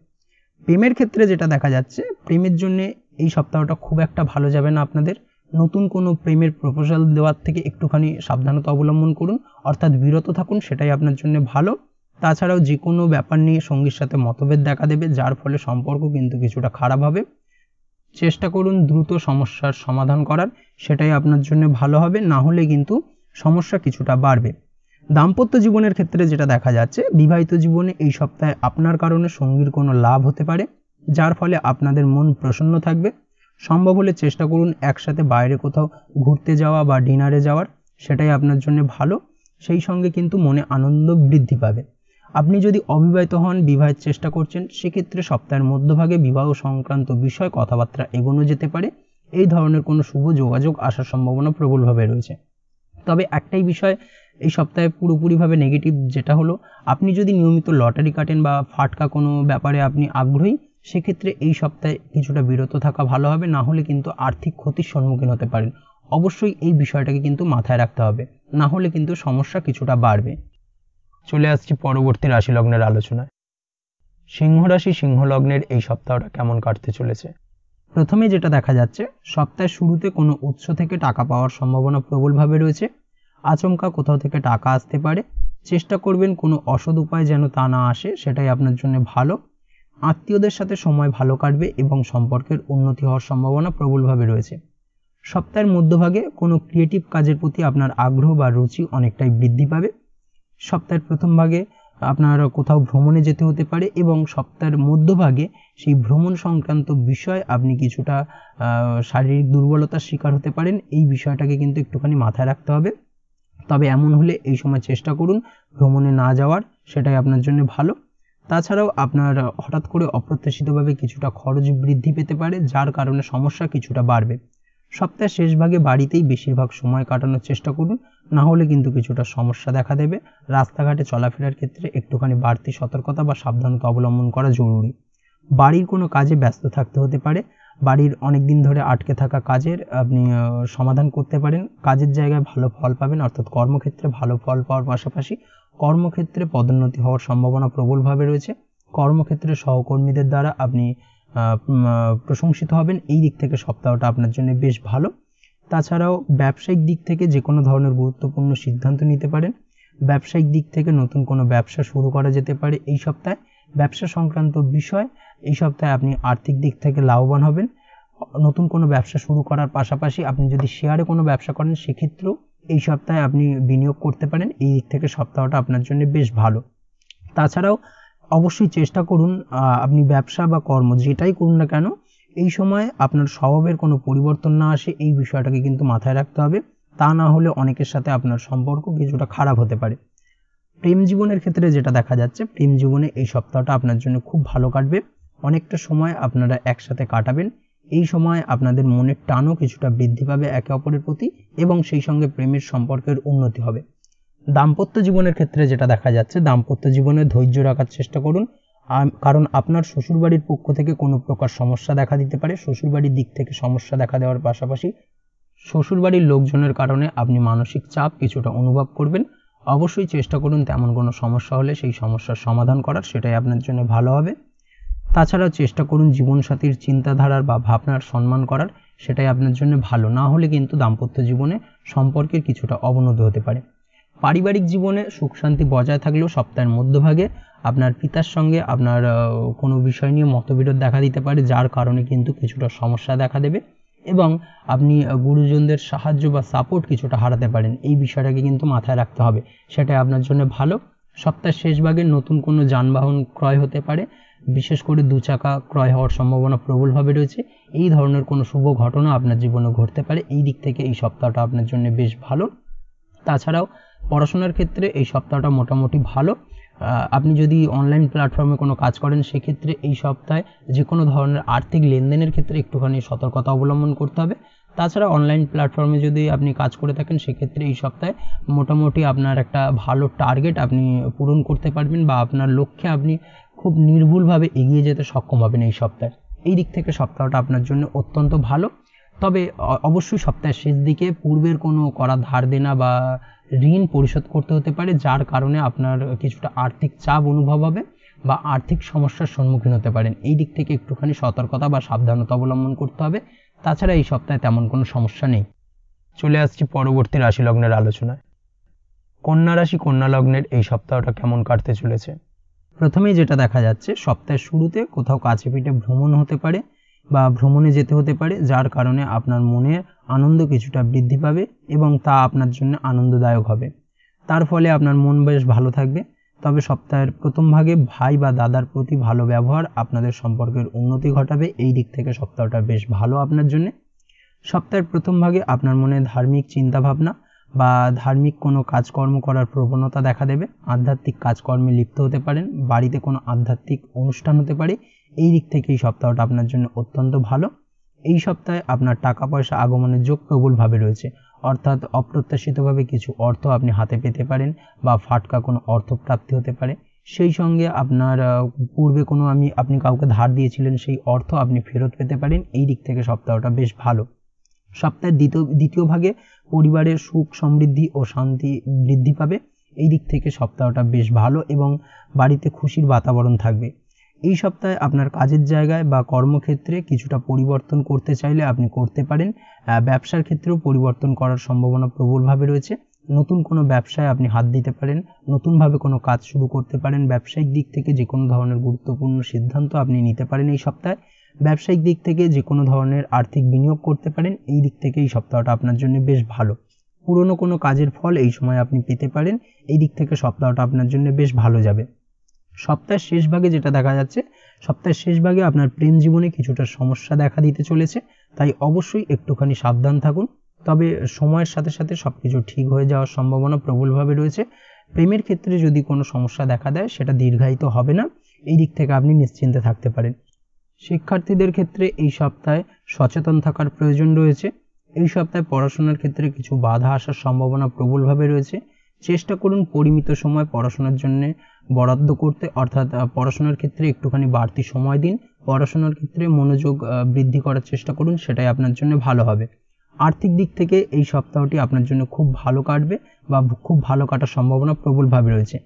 প্রেমের ক্ষেত্রে যেটা দেখা যাচ্ছে, প্রেমের জন্য এই সপ্তাহটা খুব একটা ভালো যাবে না আপনাদের। নতুন কোনো প্রেমের প্রপোজাল দেওয়ার থেকে একটুখানি সাবধানতা অবলম্বন করুন, অর্থাৎ বিরত থাকুন, সেটাই আপনার জন্য ভালো। তাছাড়াও যে কোনো ব্যাপার নিয়ে সঙ্গীর সাথে মতভেদ দেখা দেবে, যার ফলে সম্পর্ক কিন্তু কিছুটা খারাপ হবে। চেষ্টা করুন দ্রুত সমস্যার সমাধান করার, সেটাই আপনার জন্য ভালো হবে, না হলে কিন্তু সমস্যা কিছুটা বাড়বে। দাম্পত্য জীবনের ক্ষেত্রে যেটা দেখা যাচ্ছে, বিবাহিত জীবনে এই সপ্তাহে আপনার কারণে সঙ্গীর কোনো লাভ হতে পারে, যার ফলে আপনাদের মন প্রসন্ন থাকবে। সম্ভব হলে চেষ্টা করুন একসাথে বাইরে কোথাও ঘুরতে যাওয়া বা ডিনারে যাওয়ার, সেটাই আপনার জন্য ভালো। সেই সঙ্গে কিন্তু মনে আনন্দ বৃদ্ধি পাবে। আপনি যদি অবিবাহিত হন, বিবাহের চেষ্টা করছেন, সেক্ষেত্রে সপ্তাহের মধ্যভাগে বিবাহ সংক্রান্ত বিষয় কথাবার্তা এগোনো যেতে পারে। এই ধরনের কোনো শুভ যোগাযোগ আসার সম্ভাবনা প্রবলভাবে রয়েছে। তবে একটাই বিষয় এই সপ্তাহে পুরোপুরিভাবে নেগেটিভ, যেটা হলো আপনি যদি নিয়মিত লটারি কাটেন বা ফাটকা কোনো ব্যাপারে আপনি আগ্রহী, সেক্ষেত্রে এই সপ্তাহে কিছুটা বিরত থাকা ভালো হবে, না হলে কিন্তু আর্থিক ক্ষতির সম্মুখীন হতে পারেন। অবশ্যই এই বিষয়টাকে কিন্তু মাথায় রাখতে হবে, না হলে কিন্তু সমস্যা কিছুটা বাড়বে। চলে আসছি পরবর্তী রাশি লগ্নের আলোচনায়। সিংহ রাশি সিংহ লগ্নের এই সপ্তাহটা কেমন কাটতে চলেছে? প্রথমে যেটা দেখা যাচ্ছে, সপ্তাহের শুরুতে কোনো উৎস থেকে টাকা পাওয়ার সম্ভাবনা প্রবলভাবে রয়েছে। আচমকা কোথাও থেকে টাকা আসতে পারে। চেষ্টা করবেন কোনো অসৎ উপায় যেন তা না আসে, সেটাই আপনার জন্য ভালো। আত্মীয়দের সাথে সময় ভালো কাটবে এবং সম্পর্কের উন্নতি হওয়ার সম্ভাবনা প্রবলভাবে রয়েছে। সপ্তাহের মধ্যভাগে কোনো ক্রিয়েটিভ কাজের প্রতি আপনার আগ্রহ বা রুচি অনেকটাই বৃদ্ধি পাবে। সপ্তাহের প্রথম ভাগে আপনার কোথাও ভ্রমণে যেতে হতে পারে এবং সপ্তাহের মধ্যভাগে সেই ভ্রমণ সংক্রান্ত বিষয় আপনি কিছুটা শারীরিক দুর্বলতার শিকার হতে পারেন। এই বিষয়টাকে কিন্তু একটুখানি মাথায় রাখতে হবে। তবে এমন হলে এই সময় চেষ্টা করুন ভ্রমণে না যাওয়ার, সেটাই আপনার জন্য ভালো। তাছাড়াও আপনার হঠাৎ করে অপ্রত্যাশিতভাবে কিছুটা খরচ বৃদ্ধি পেতে পারে, যার কারণে সমস্যা কিছুটা বাড়বে। সপ্তাহের শেষ ভাগে বাড়িতেই বেশিরভাগ সময় কাটানোর চেষ্টা করুন, না হলে কিন্তু কিছুটা সমস্যা দেখা দেবে। রাস্তাঘাটে চলাফেরার ক্ষেত্রে একটুখানি বাড়তি সতর্কতা বা সাবধানতা অবলম্বন করা জরুরি। বাড়ির কোনো কাজে ব্যস্ত থাকতে হতে পারে। বাড়ির অনেক দিন ধরে আটকে থাকা কাজের আপনি সমাধান করতে পারেন। কাজের জায়গায় ভালো ফল পাবেন, অর্থাৎ কর্মক্ষেত্রে ভালো ফল পাওয়ার পাশাপাশি কর্মক্ষেত্রে পদোন্নতি হওয়ার সম্ভাবনা প্রবলভাবে রয়েছে। কর্মক্ষেত্রে সহকর্মীদের দ্বারা আপনি প্রশংসিত হবেন। এই দিক থেকে সপ্তাহটা আপনার জন্য বেশ ভালো। তাছাড়াও ব্যবসায়িক দিক থেকে যে কোনো ধরনের গুরুত্বপূর্ণ সিদ্ধান্ত নিতে পারেন। ব্যবসায়িক দিক থেকে নতুন কোনো ব্যবসা শুরু করা যেতে পারে এই সপ্তাহে। ব্যবসা সংক্রান্ত বিষয় এই সপ্তাহে আপনি আর্থিক দিক থেকে লাভবান হবেন। নতুন কোনো ব্যবসা শুরু করার পাশাপাশি আপনি যদি শেয়ারে কোনো ব্যবসা করেন, সেক্ষেত্রেও এই সপ্তাহে আপনি বিনিয়োগ করতে পারেন। এই দিক থেকে সপ্তাহটা আপনার জন্য বেশ ভালো। তাছাড়াও অবশ্যই চেষ্টা করুন আপনি ব্যবসা বা কর্ম যেটাই করুন না কেন, এই সময় আপনার স্বভাবের কোনো পরিবর্তন না আসে, এই বিষয়টাকে কিন্তু মাথায় রাখতে হবে। তা না হলে অনেকের সাথে আপনার সম্পর্ক কিছুটা খারাপ হতে পারে। প্রেম জীবনের ক্ষেত্রে যেটা দেখা যাচ্ছে, প্রেম জীবনে এই সপ্তাহটা আপনার জন্য খুব ভালো কাটবে। অনেকটা সময় আপনারা একসাথে কাটাবেন। এই সময় আপনাদের মনের টানও কিছুটা বৃদ্ধি পাবে একে অপরের প্রতি এবং সেই সঙ্গে প্রেমের সম্পর্কের উন্নতি হবে। দাম্পত্য জীবনের ক্ষেত্রে যেটা দেখা যাচ্ছে, দাম্পত্য জীবনে ধৈর্য রাখার চেষ্টা করুন, কারণ আপনার শ্বশুরবাড়ির পক্ষ থেকে কোনো প্রকার সমস্যা দেখা দিতে পারে। শ্বশুরবাড়ির দিক থেকে সমস্যা দেখা দেওয়ার পাশাপাশি শ্বশুরবাড়ির লোকজনের কারণে আপনি মানসিক চাপ কিছুটা অনুভব করবেন। অবশ্যই চেষ্টা করুন তেমন কোনো সমস্যা হলে সেই সমস্যার সমাধান করার, সেটাই আপনার জন্য ভালো হবে। তাছাড়াও চেষ্টা করুন জীবনসাথীর চিন্তাধারার বা ভাবনার সম্মান করার, সেটাই আপনার জন্য ভালো। না হলে কিন্তু দাম্পত্য জীবনে সম্পর্কের কিছুটা অবনতি হতে পারে। পারিবারিক জীবনে সুখ শান্তি বজায় থাকলেও সপ্তাহের মধ্যভাগে আপনার পিতার সঙ্গে আপনার কোনো বিষয় নিয়ে মতবিরোধ দেখা দিতে পারে, যার কারণে কিন্তু কিছুটা সমস্যা দেখা দেবে এবং আপনি গুরুজনদের সাহায্য বা সাপোর্ট কিছুটা হারাতে পারেন। এই বিষয়টাকে কিন্তু মাথায় রাখতে হবে, সেটাই আপনার জন্য ভালো। সপ্তাহের শেষ ভাগে নতুন কোনো যানবাহন ক্রয় হতে পারে, বিশেষ করে 2 চাকা ক্রয় হওয়ার সম্ভাবনা প্রবলভাবে রয়েছে। এই ধরনের কোনো শুভ ঘটনা আপনার জীবনে ঘটতে পারে। এই দিক থেকে এই সপ্তাহটা আপনার জন্য বেশ ভালো। তাছাড়াও পড়াশোনার ক্ষেত্রে এই সপ্তাহটা মোটামুটি ভালো। আপনি যদি অনলাইন প্ল্যাটফর্মে কোনো কাজ করেন, সেক্ষেত্রে এই সপ্তাহে যে কোনো ধরনের আর্থিক লেনদেনের ক্ষেত্রে একটুখানি সতর্কতা অবলম্বন করতে হবে। তাছাড়া অনলাইন প্ল্যাটফর্মে যদি আপনি কাজ করে থাকেন, সেক্ষেত্রে এই সপ্তাহে মোটামুটি আপনার একটা ভালো টার্গেট আপনি পূরণ করতে পারবেন বা আপনার লক্ষ্যে আপনি খুব নির্ভুলভাবে এগিয়ে যেতে সক্ষম হবেন এই সপ্তাহে। এই দিক থেকে সপ্তাহটা আপনার জন্য অত্যন্ত ভালো। তবে অবশ্যই সপ্তাহের শেষ দিকে পূর্বের কোনো করা ধার দেনা বা ঋণ পরিশোধ করতে হতে পারে, যার কারণে আপনার কিছুটা আর্থিক চাপ অনুভব হবে বা আর্থিক সমস্যার সম্মুখীন হতে পারেন। এই দিক থেকে একটুখানি সতর্কতা বা সাবধানতা অবলম্বন করতে হবে। তাছাড়া এই সপ্তাহে তেমন কোনো সমস্যা নেই। চলে আসছি পরবর্তী রাশি লগ্নের আলোচনায়। কন্যা রাশি কন্যা লগ্নের এই সপ্তাহটা কেমন কাটতে চলেছে? প্রথমেই যেটা দেখা যাচ্ছে, সপ্তাহের শুরুতে কোথাও কাছে পিঠে ভ্রমণ হতে পারে বা ভ্রমণে যেতে হতে পারে, যার কারণে আপনার মনের আনন্দ কিছুটা বৃদ্ধি পাবে এবং তা আপনার জন্য আনন্দদায়ক হবে। তার ফলে আপনার মন বেশ ভালো থাকবে। তবে সপ্তাহের প্রথম ভাগে ভাই বা দাদার প্রতি ভালো ব্যবহার আপনাদের সম্পর্কের উন্নতি ঘটাবে। এই দিক থেকে সপ্তাহটা বেশ ভালো আপনার জন্য। সপ্তাহের প্রথম ভাগে আপনার মনে ধার্মিক চিন্তাভাবনা বা ধার্মিক কোনো কাজকর্ম করার প্রবণতা দেখা দেবে। আধ্যাত্মিক কাজকর্মে লিপ্ত হতে পারেন, বাড়িতে কোনো আধ্যাত্মিক অনুষ্ঠান হতে পারে। এই দিক থেকে এই সপ্তাহটা আপনার জন্য অত্যন্ত ভালো। এই সপ্তাহে আপনার টাকা পয়সা আগমনের যোগ প্রবলভাবে রয়েছে, অর্থাৎ অপ্রত্যাশিতভাবে কিছু অর্থ আপনি হাতে পেতে পারেন বা ফাটকা কোনো অর্থপ্রাপ্তি হতে পারে। সেই সঙ্গে আপনার পূর্বে কোনো আপনি কাউকে ধার দিয়েছিলেন, সেই অর্থ আপনি ফেরত পেতে পারেন। এই দিক থেকে সপ্তাহটা বেশ ভালো। সপ্তাহের দ্বিতীয় ভাগে পরিবারের সুখ সমৃদ্ধি ও শান্তি বৃদ্ধি পাবে। এই দিক থেকে সপ্তাহটা বেশ ভালো এবং বাড়িতে খুশির বাতাবরণ থাকবে। এই সপ্তাহে আপনার কাজের জায়গায় বা কর্মক্ষেত্রে কিছুটা পরিবর্তন করতে চাইলে আপনি করতে পারেন। ব্যবসার ক্ষেত্রেও পরিবর্তন করার সম্ভাবনা প্রবলভাবে রয়েছে। নতুন কোনো ব্যবসায় আপনি হাত দিতে পারেন, নতুনভাবে কোনো কাজ শুরু করতে পারেন। ব্যবসায়িক দিক থেকে যে কোনো ধরনের গুরুত্বপূর্ণ সিদ্ধান্ত আপনি নিতে পারেন এই সপ্তাহে। ব্যবসায়িক দিক থেকে যে কোনো ধরনের আর্থিক বিনিয়োগ করতে পারেন। এই দিক থেকে এই সপ্তাহটা আপনার জন্য বেশ ভালো। পুরনো কোনো কাজের ফল এই সময় আপনি পেতে পারেন। এই দিক থেকে সপ্তাহটা আপনার জন্য বেশ ভালো যাবে। সপ্তাহের শেষ ভাগে যেটা দেখা যাচ্ছে, সপ্তাহের শেষ ভাগে আপনার প্রেম জীবনে কিছুটা সমস্যা দেখা দিতে চলেছে, তাই অবশ্যই একটুখানি সাবধান থাকুন। তবে সময়ের সাথে সাথে সবকিছু ঠিক হয়ে যাওয়ার সম্ভাবনা প্রবলভাবে রয়েছে। প্রেমের ক্ষেত্রে যদি কোনো সমস্যা দেখা দেয় সেটা দীর্ঘায়িত হবে না, এই দিক থেকে আপনি নিশ্চিন্তে থাকতে পারেন। শিক্ষার্থীদের ক্ষেত্রে এই সপ্তাহে সচেতন থাকার প্রয়োজন রয়েছে। এই সপ্তাহে পড়াশোনার ক্ষেত্রে কিছু বাধা আসার সম্ভাবনা প্রবলভাবে রয়েছে। চেষ্টা করুন পরিমিত সময় পড়াশোনার জন্য বরাদ্দ করতে, অর্থাৎ পড়াশোনার ক্ষেত্রে একটুখানি বাড়তি সময় দিন। পড়াশোনার ক্ষেত্রে মনোযোগ বৃদ্ধি করার চেষ্টা করুন, সেটাই আপনার জন্য ভালো হবে। আর্থিক দিক থেকে এই সপ্তাহটি আপনার জন্য খুব ভালো কাটবে বা খুব ভালো কাটার সম্ভাবনা প্রবলভাবে রয়েছে।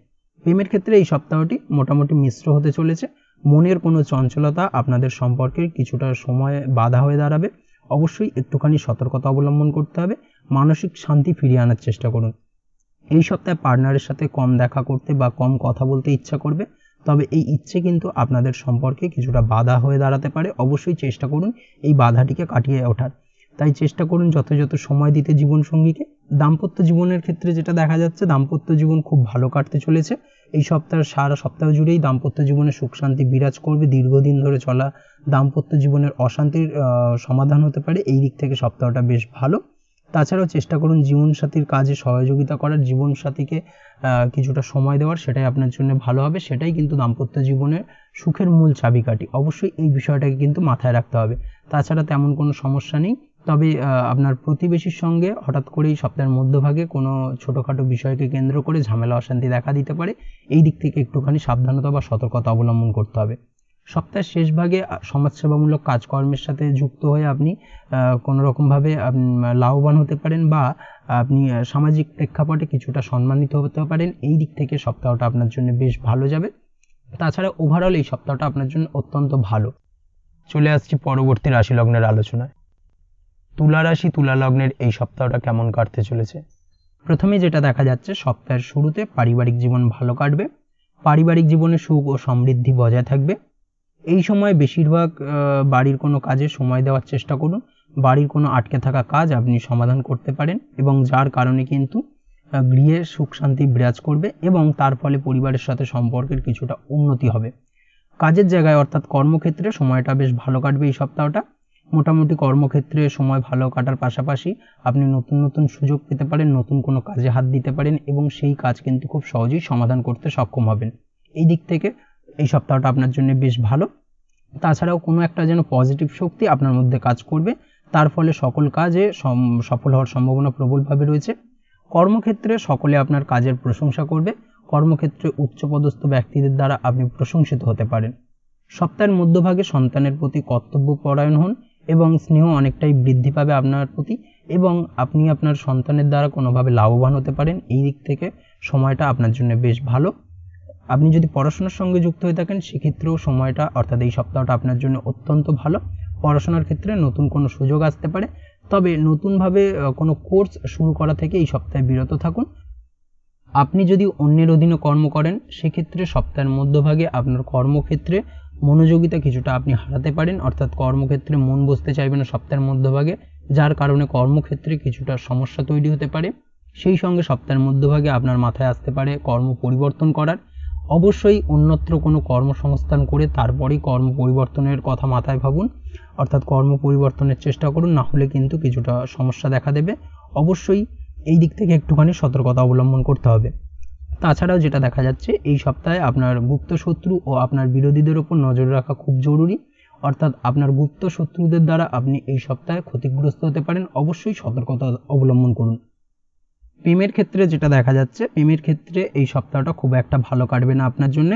প্রেমের ক্ষেত্রে এই সপ্তাহটি মোটামুটি মিশ্র হতে চলেছে। মনের কোনো চঞ্চলতা আপনাদের সম্পর্কের কিছুটা সময় বাধা হয়ে দাঁড়াবে। অবশ্যই একটুখানি সতর্কতা অবলম্বন করতে হবে। মানসিক শান্তি ফিরিয়ে আনার চেষ্টা করুন। এই সপ্তাহে পার্টনারের সাথে কম দেখা করতে বা কম কথা বলতে ইচ্ছা করবে, তবে এই ইচ্ছে কিন্তু আপনাদের সম্পর্কে কিছুটা বাধা হয়ে দাঁড়াতে পারে। অবশ্যই চেষ্টা করুন এই বাধাটিকে কাটিয়ে ওঠার। তাই চেষ্টা করুন যথাযথ সময় দিতে জীবনসঙ্গীকে। দাম্পত্য জীবনের ক্ষেত্রে যেটা দেখা যাচ্ছে, দাম্পত্য জীবন খুব ভালো কাটতে চলেছে। এই সপ্তাহের সারা সপ্তাহ জুড়েই দাম্পত্য জীবনে সুখ শান্তি বিরাজ করবে। দীর্ঘদিন ধরে চলা দাম্পত্য জীবনের অশান্তির সমাধান হতে পারে। এই দিক থেকে সপ্তাহটা বেশ ভালো। তাছাড়াও চেষ্টা করুন জীবনসাথীর কাজে সহযোগিতা করার, জীবনসাথীকে কিছুটা সময় দেওয়ার, সেটাই আপনার জন্য ভালো হবে। সেটাই কিন্তু দাম্পত্য জীবনের সুখের মূল চাবিকাঠি। অবশ্যই এই বিষয়টাকে কিন্তু মাথায় রাখতে হবে। তাছাড়া তেমন কোনো সমস্যা নেই। তবে আপনার প্রতিবেশীর সঙ্গে হঠাৎ করেই সপ্তাহের মধ্যভাগে কোনো ছোটোখাটো বিষয়কে কেন্দ্র করে ঝামেলা অশান্তি দেখা দিতে পারে। এই দিক থেকে একটুখানি সাবধানতা বা সতর্কতা অবলম্বন করতে হবে। সপ্তাহের শেষ ভাগে সমাজসেবামূলক কাজকর্মের সাথে যুক্ত হয়ে আপনি কোনো রকমভাবে লাভবান হতে পারেন বা আপনি সামাজিক প্রেক্ষাপটে কিছুটা সম্মানিত হতে পারেন। এই দিক থেকে সপ্তাহটা আপনার জন্য বেশ ভালো যাবে। তাছাড়া ওভারঅল এই সপ্তাহটা আপনার জন্য অত্যন্ত ভালো। চলে আসছি পরবর্তী রাশি লগ্নের আলোচনায়। তুলা রাশি তুলা লগ্নের এই সপ্তাহটা কেমন কাটতে চলেছে? প্রথমে যেটা দেখা যাচ্ছে, সপ্তাহের শুরুতে পারিবারিক জীবন ভালো কাটবে। পারিবারিক জীবনে সুখ ও সমৃদ্ধি বজায় থাকবে। এই সময় বেশিরভাগ বাড়ির কোনো কাজে সময় দেওয়ার চেষ্টা করুন। বাড়ির কোনো আটকে থাকা কাজ আপনি সমাধান করতে পারেন এবং যার কারণে কিন্তু গৃহে সুখ শান্তি বিরাজ করবে এবং তার ফলে পরিবারের সাথে সম্পর্কের কিছুটা উন্নতি হবে। কাজের জায়গায় অর্থাৎ কর্মক্ষেত্রে সময়টা বেশ ভালো কাটবে এই সপ্তাহটা। মোটামুটি কর্মক্ষেত্রে সময় ভালো কাটার পাশাপাশি আপনি নতুন নতুন সুযোগ পেতে পারেন, নতুন কোনো কাজে হাত দিতে পারেন এবং সেই কাজ কিন্তু খুব সহজেই সমাধান করতে সক্ষম হবেন। এই দিক থেকে এই সপ্তাহটা আপনার জন্য বেশ ভালো। তাছাড়াও কোনো একটা যেন পজিটিভ শক্তি আপনার মধ্যে কাজ করবে, তার ফলে সকল কাজে সফল হওয়ার সম্ভাবনা প্রবলভাবে রয়েছে। কর্মক্ষেত্রে সকলে আপনার কাজের প্রশংসা করবে। কর্মক্ষেত্রে উচ্চপদস্থ ব্যক্তিদের দ্বারা আপনি প্রশংসিত হতে পারেন। সপ্তাহের মধ্যভাগে সন্তানের প্রতি কর্তব্যপরায়ণ হন এবং স্নেহ অনেকটাই বৃদ্ধি পাবে আপনার প্রতি এবং আপনি আপনার সন্তানের দ্বারা কোনোভাবে লাভবান হতে পারেন। এই দিক থেকে সময়টা আপনার জন্য বেশ ভালো। আপনি যদি পড়াশোনার সঙ্গে যুক্ত হয়ে থাকেন সেক্ষেত্রেও সময়টা অর্থাৎ এই সপ্তাহটা আপনার জন্য অত্যন্ত ভালো। পড়াশোনার ক্ষেত্রে নতুন কোনো সুযোগ আসতে পারে, তবে নতুনভাবে কোনো কোর্স শুরু করা থেকে এই সপ্তাহে বিরত থাকুন। আপনি যদি অন্যের অধীনে কর্ম করেন সেক্ষেত্রে সপ্তাহের মধ্যভাগে আপনার কর্মক্ষেত্রে মনোযোগিতা কিছুটা আপনি হারাতে পারেন, অর্থাৎ কর্মক্ষেত্রে মন বসতে চাইবে না সপ্তাহের মধ্যভাগে, যার কারণে কর্মক্ষেত্রে কিছুটা সমস্যা তৈরি হতে পারে। সেই সঙ্গে সপ্তাহের মধ্যভাগে আপনার মাথায় আসতে পারে কর্ম পরিবর্তন করার। অবশ্যই অন্যত্র কোনো কর্মসংস্থান করে তারপরেই কর্ম পরিবর্তনের কথা মাথায় ভাবুন, অর্থাৎ কর্ম পরিবর্তনের চেষ্টা করুন, না হলে কিন্তু কিছুটা সমস্যা দেখা দেবে। অবশ্যই এই দিক থেকে একটুখানি সতর্কতা অবলম্বন করতে হবে। তাছাড়াও যেটা দেখা যাচ্ছে, এই সপ্তাহে আপনার গুপ্ত শত্রু ও আপনার বিরোধীদের ওপর নজর রাখা খুব জরুরি, অর্থাৎ আপনার গুপ্ত শত্রুদের দ্বারা আপনি এই সপ্তাহে ক্ষতিগ্রস্ত হতে পারেন। অবশ্যই সতর্কতা অবলম্বন করুন। প্রেমের ক্ষেত্রে যেটা দেখা যাচ্ছে, প্রেমের ক্ষেত্রে এই সপ্তাহটা খুব একটা ভালো কাটবে না আপনার জন্য।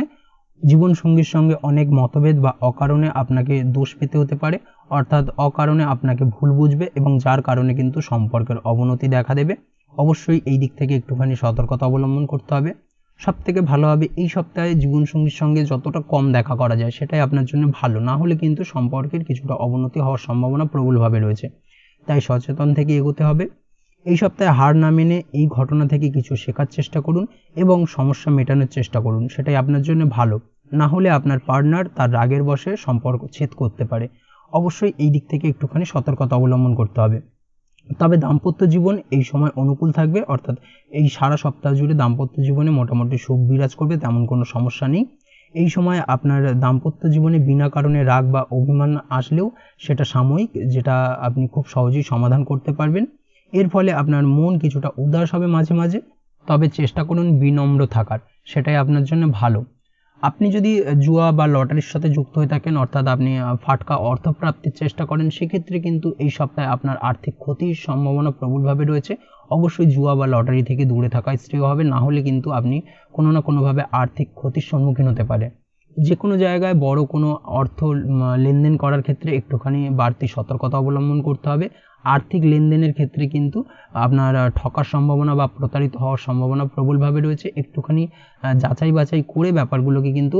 জীবনসঙ্গীর সঙ্গে অনেক মতভেদ বা অকারণে আপনাকে দোষ পেতে হতে পারে, অর্থাৎ অকারণে আপনাকে ভুল বুঝবে এবং যার কারণে কিন্তু সম্পর্কের অবনতি দেখা দেবে। অবশ্যই এই দিক থেকে একটুখানি সতর্কতা অবলম্বন করতে হবে। সবথেকে ভালো হবে এই সপ্তাহে জীবনসঙ্গীর সঙ্গে যতটা কম দেখা করা যায় সেটাই আপনার জন্য ভালো, না হলে কিন্তু সম্পর্কের কিছুটা অবনতি হওয়ার সম্ভাবনা প্রবলভাবে রয়েছে। তাই সচেতন থেকে এগোতে হবে। এই সপ্তাহে হার না মেনে এই ঘটনা থেকে কিছু শেখার চেষ্টা করুন এবং সমস্যা মেটানোর চেষ্টা করুন, সেটাই আপনার জন্য ভালো। না হলে আপনার পার্টনার তার রাগের বশে সম্পর্ক ছেদ করতে পারে। অবশ্যই এই দিক থেকে একটুখানি সতর্কতা অবলম্বন করতে হবে। তবে দাম্পত্য জীবন এই সময় অনুকূল থাকবে, অর্থাৎ এই সারা সপ্তাহ জুড়ে দাম্পত্য জীবনে মোটামুটি সুখ বিরাজ করবে, তেমন কোনো সমস্যা নেই। এই সময় আপনার দাম্পত্য জীবনে বিনা কারণে রাগ বা অভিমান আসলেও সেটা সাময়িক, যেটা আপনি খুব সহজেই সমাধান করতে পারবেন। এর ফলে আপনার মন কিছুটা উদাস হবে মাঝে মাঝে, তবে চেষ্টা করুন বিনম্র থাকার, সেটাই আপনার জন্য ভালো। আপনি যদি জুয়া বা লটারির সাথে যুক্ত হয়ে থাকেন, অর্থাৎ আপনি ফাটকা অর্থ প্রাপ্তির চেষ্টা করেন, সেক্ষেত্রে কিন্তু এই সপ্তাহে আপনার আর্থিক ক্ষতির সম্ভাবনা প্রবলভাবে রয়েছে। অবশ্যই জুয়া বা লটারি থেকে দূরে থাকা শ্রেয় হবে, না হলে কিন্তু আপনি কোনো না কোনোভাবে আর্থিক ক্ষতির সম্মুখীন হতে পারে। যে কোনো জায়গায় বড় কোনো অর্থ লেনদেন করার ক্ষেত্রে একটুখানি বাড়তি সতর্কতা অবলম্বন করতে হবে। আর্থিক লেনদেনের ক্ষেত্রে কিন্তু আপনার ঠকার সম্ভাবনা বা প্রতারিত হওয়ার সম্ভাবনা প্রবলভাবে রয়েছে। একটুখানি যাচাই বাছাই করে ব্যাপারগুলোকে কিন্তু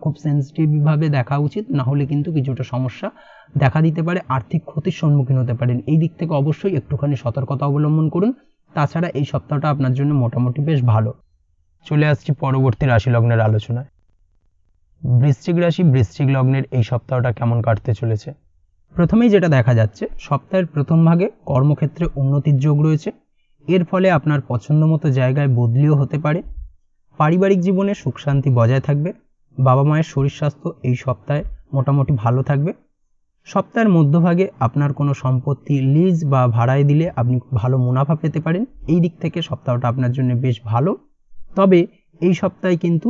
খুব সেন্সিটিভভাবে দেখা উচিত, না হলে কিন্তু কিছুটা সমস্যা দেখা দিতে পারে, আর্থিক ক্ষতির সম্মুখীন হতে পারেন। এই দিক থেকে অবশ্যই একটুখানি সতর্কতা অবলম্বন করুন। তাছাড়া এই সপ্তাহটা আপনার জন্য মোটামুটি বেশ ভালো। চলে আসছি পরবর্তী রাশি লগ্নের আলোচনায়। বৃশ্চিক রাশি, বৃশ্চিক লগ্নের এই সপ্তাহটা কেমন কাটতে চলেছে? প্রথমেই যেটা দেখা যাচ্ছে, সপ্তাহের প্রথম ভাগে কর্মক্ষেত্রে উন্নতির যোগ রয়েছে। এর ফলে আপনার পছন্দ মতো জায়গায় বদলিও হতে পারে। পারিবারিক জীবনে সুখ শান্তি বজায় থাকবে। বাবা মায়ের শরীর স্বাস্থ্য এই সপ্তাহে মোটামুটি ভালো থাকবে। সপ্তাহের মধ্যভাগে আপনার কোনো সম্পত্তি লিজ বা ভাড়ায় দিলে আপনি ভালো মুনাফা পেতে পারেন। এই দিক থেকে সপ্তাহটা আপনার জন্য বেশ ভালো। তবে এই সপ্তাহে কিন্তু,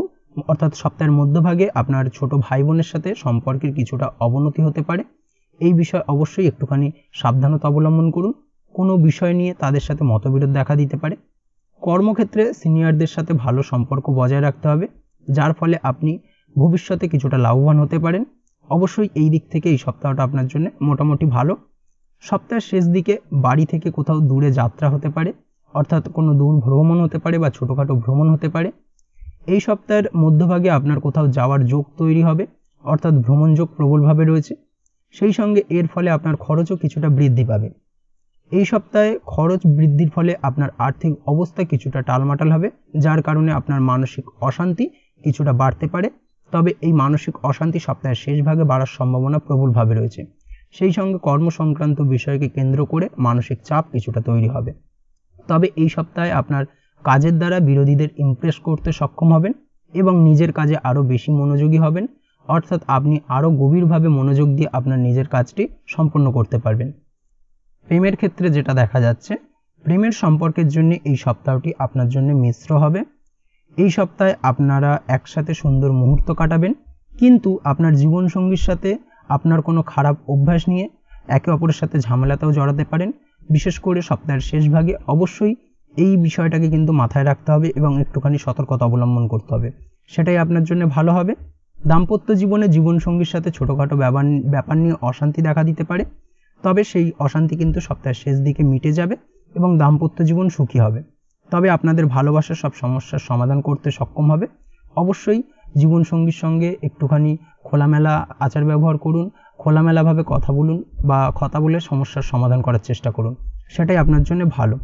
অর্থাৎ সপ্তাহের মধ্যভাগে আপনার ছোট ভাই বোনের সাথে সম্পর্কের কিছুটা অবনতি হতে পারে। এই বিষয়ে অবশ্যই একটুখানি সাবধানতা অবলম্বন করুন। কোনো বিষয় নিয়ে তাদের সাথে মতবিরোধ দেখা দিতে পারে। কর্মক্ষেত্রে সিনিয়রদের সাথে ভালো সম্পর্ক বজায় রাখতে হবে, যার ফলে আপনি ভবিষ্যতে কিছুটা লাভবান হতে পারেন। অবশ্যই এই দিক থেকে এই সপ্তাহটা আপনার জন্য মোটামুটি ভালো। সপ্তাহের শেষ দিকে বাড়ি থেকে কোথাও দূরে যাত্রা হতে পারে, অর্থাৎ কোনো দূর ভ্রমণ হতে পারে বা ছোটোখাটো ভ্রমণ হতে পারে। এই সপ্তাহের মধ্যভাগে আপনার কোথাও যাওয়ার যোগ তৈরি হবে, অর্থাৎ ভ্রমণ যোগ প্রবলভাবে রয়েছে। সেই সঙ্গে এর ফলে আপনার খরচও কিছুটা বৃদ্ধি পাবে। এই সপ্তাহে খরচ বৃদ্ধির ফলে আপনার আর্থিক অবস্থা কিছুটা টালমাটাল হবে, যার কারণে আপনার মানসিক অশান্তি কিছুটা বাড়তে পারে। তবে এই মানসিক অশান্তি সপ্তাহের শেষ ভাগে বাড়ার সম্ভাবনা প্রবলভাবে রয়েছে। সেই সঙ্গে কর্মসংক্রান্ত বিষয়কে কেন্দ্র করে মানসিক চাপ কিছুটা তৈরি হবে। তবে এই সপ্তাহে আপনার কাজের দ্বারা বিরোধীদের ইমপ্রেস করতে সক্ষম হবেন এবং নিজের কাজে আরও বেশি মনোযোগী হবেন, অর্থাৎ আপনি আরও গভীরভাবে মনোযোগ দিয়ে আপনার নিজের কাজটি সম্পন্ন করতে পারবেন। প্রেমের ক্ষেত্রে যেটা দেখা যাচ্ছে, প্রেমের সম্পর্কের জন্য এই সপ্তাহটি আপনার জন্য মিশ্র হবে। এই সপ্তাহে আপনারা একসাথে সুন্দর মুহূর্ত কাটাবেন, কিন্তু আপনার জীবনসঙ্গীর সাথে আপনার কোনো খারাপ অভ্যাস নিয়ে একে অপরের সাথে ঝামেলাতেও জড়াতে পারেন। বিশেষ করে সপ্তাহের শেষ ভাগে অবশ্যই এই বিষয়টাকে কিন্তু মাথায় রাখতে হবে এবং একটুখানি সতর্কতা অবলম্বন করতে হবে, সেটাই আপনার জন্য ভালো হবে। দাম্পত্য জীবনে জীবনসঙ্গীর সাথে ছোটোখাটো ব্যাপার নিয়ে অশান্তি দেখা দিতে পারে, তবে সেই অশান্তি কিন্তু সপ্তাহের শেষ দিকে মিটে যাবে এবং দাম্পত্য জীবন সুখী হবে। তবে আপনাদের ভালোবাসার সব সমস্যার সমাধান করতে সক্ষম হবে। অবশ্যই জীবনসঙ্গীর সঙ্গে একটুখানি খোলামেলা আচার ব্যবহার করুন, খোলামেলাভাবে কথা বলুন বা কথা বলে সমস্যার সমাধান করার চেষ্টা করুন, সেটাই আপনার জন্য ভালো।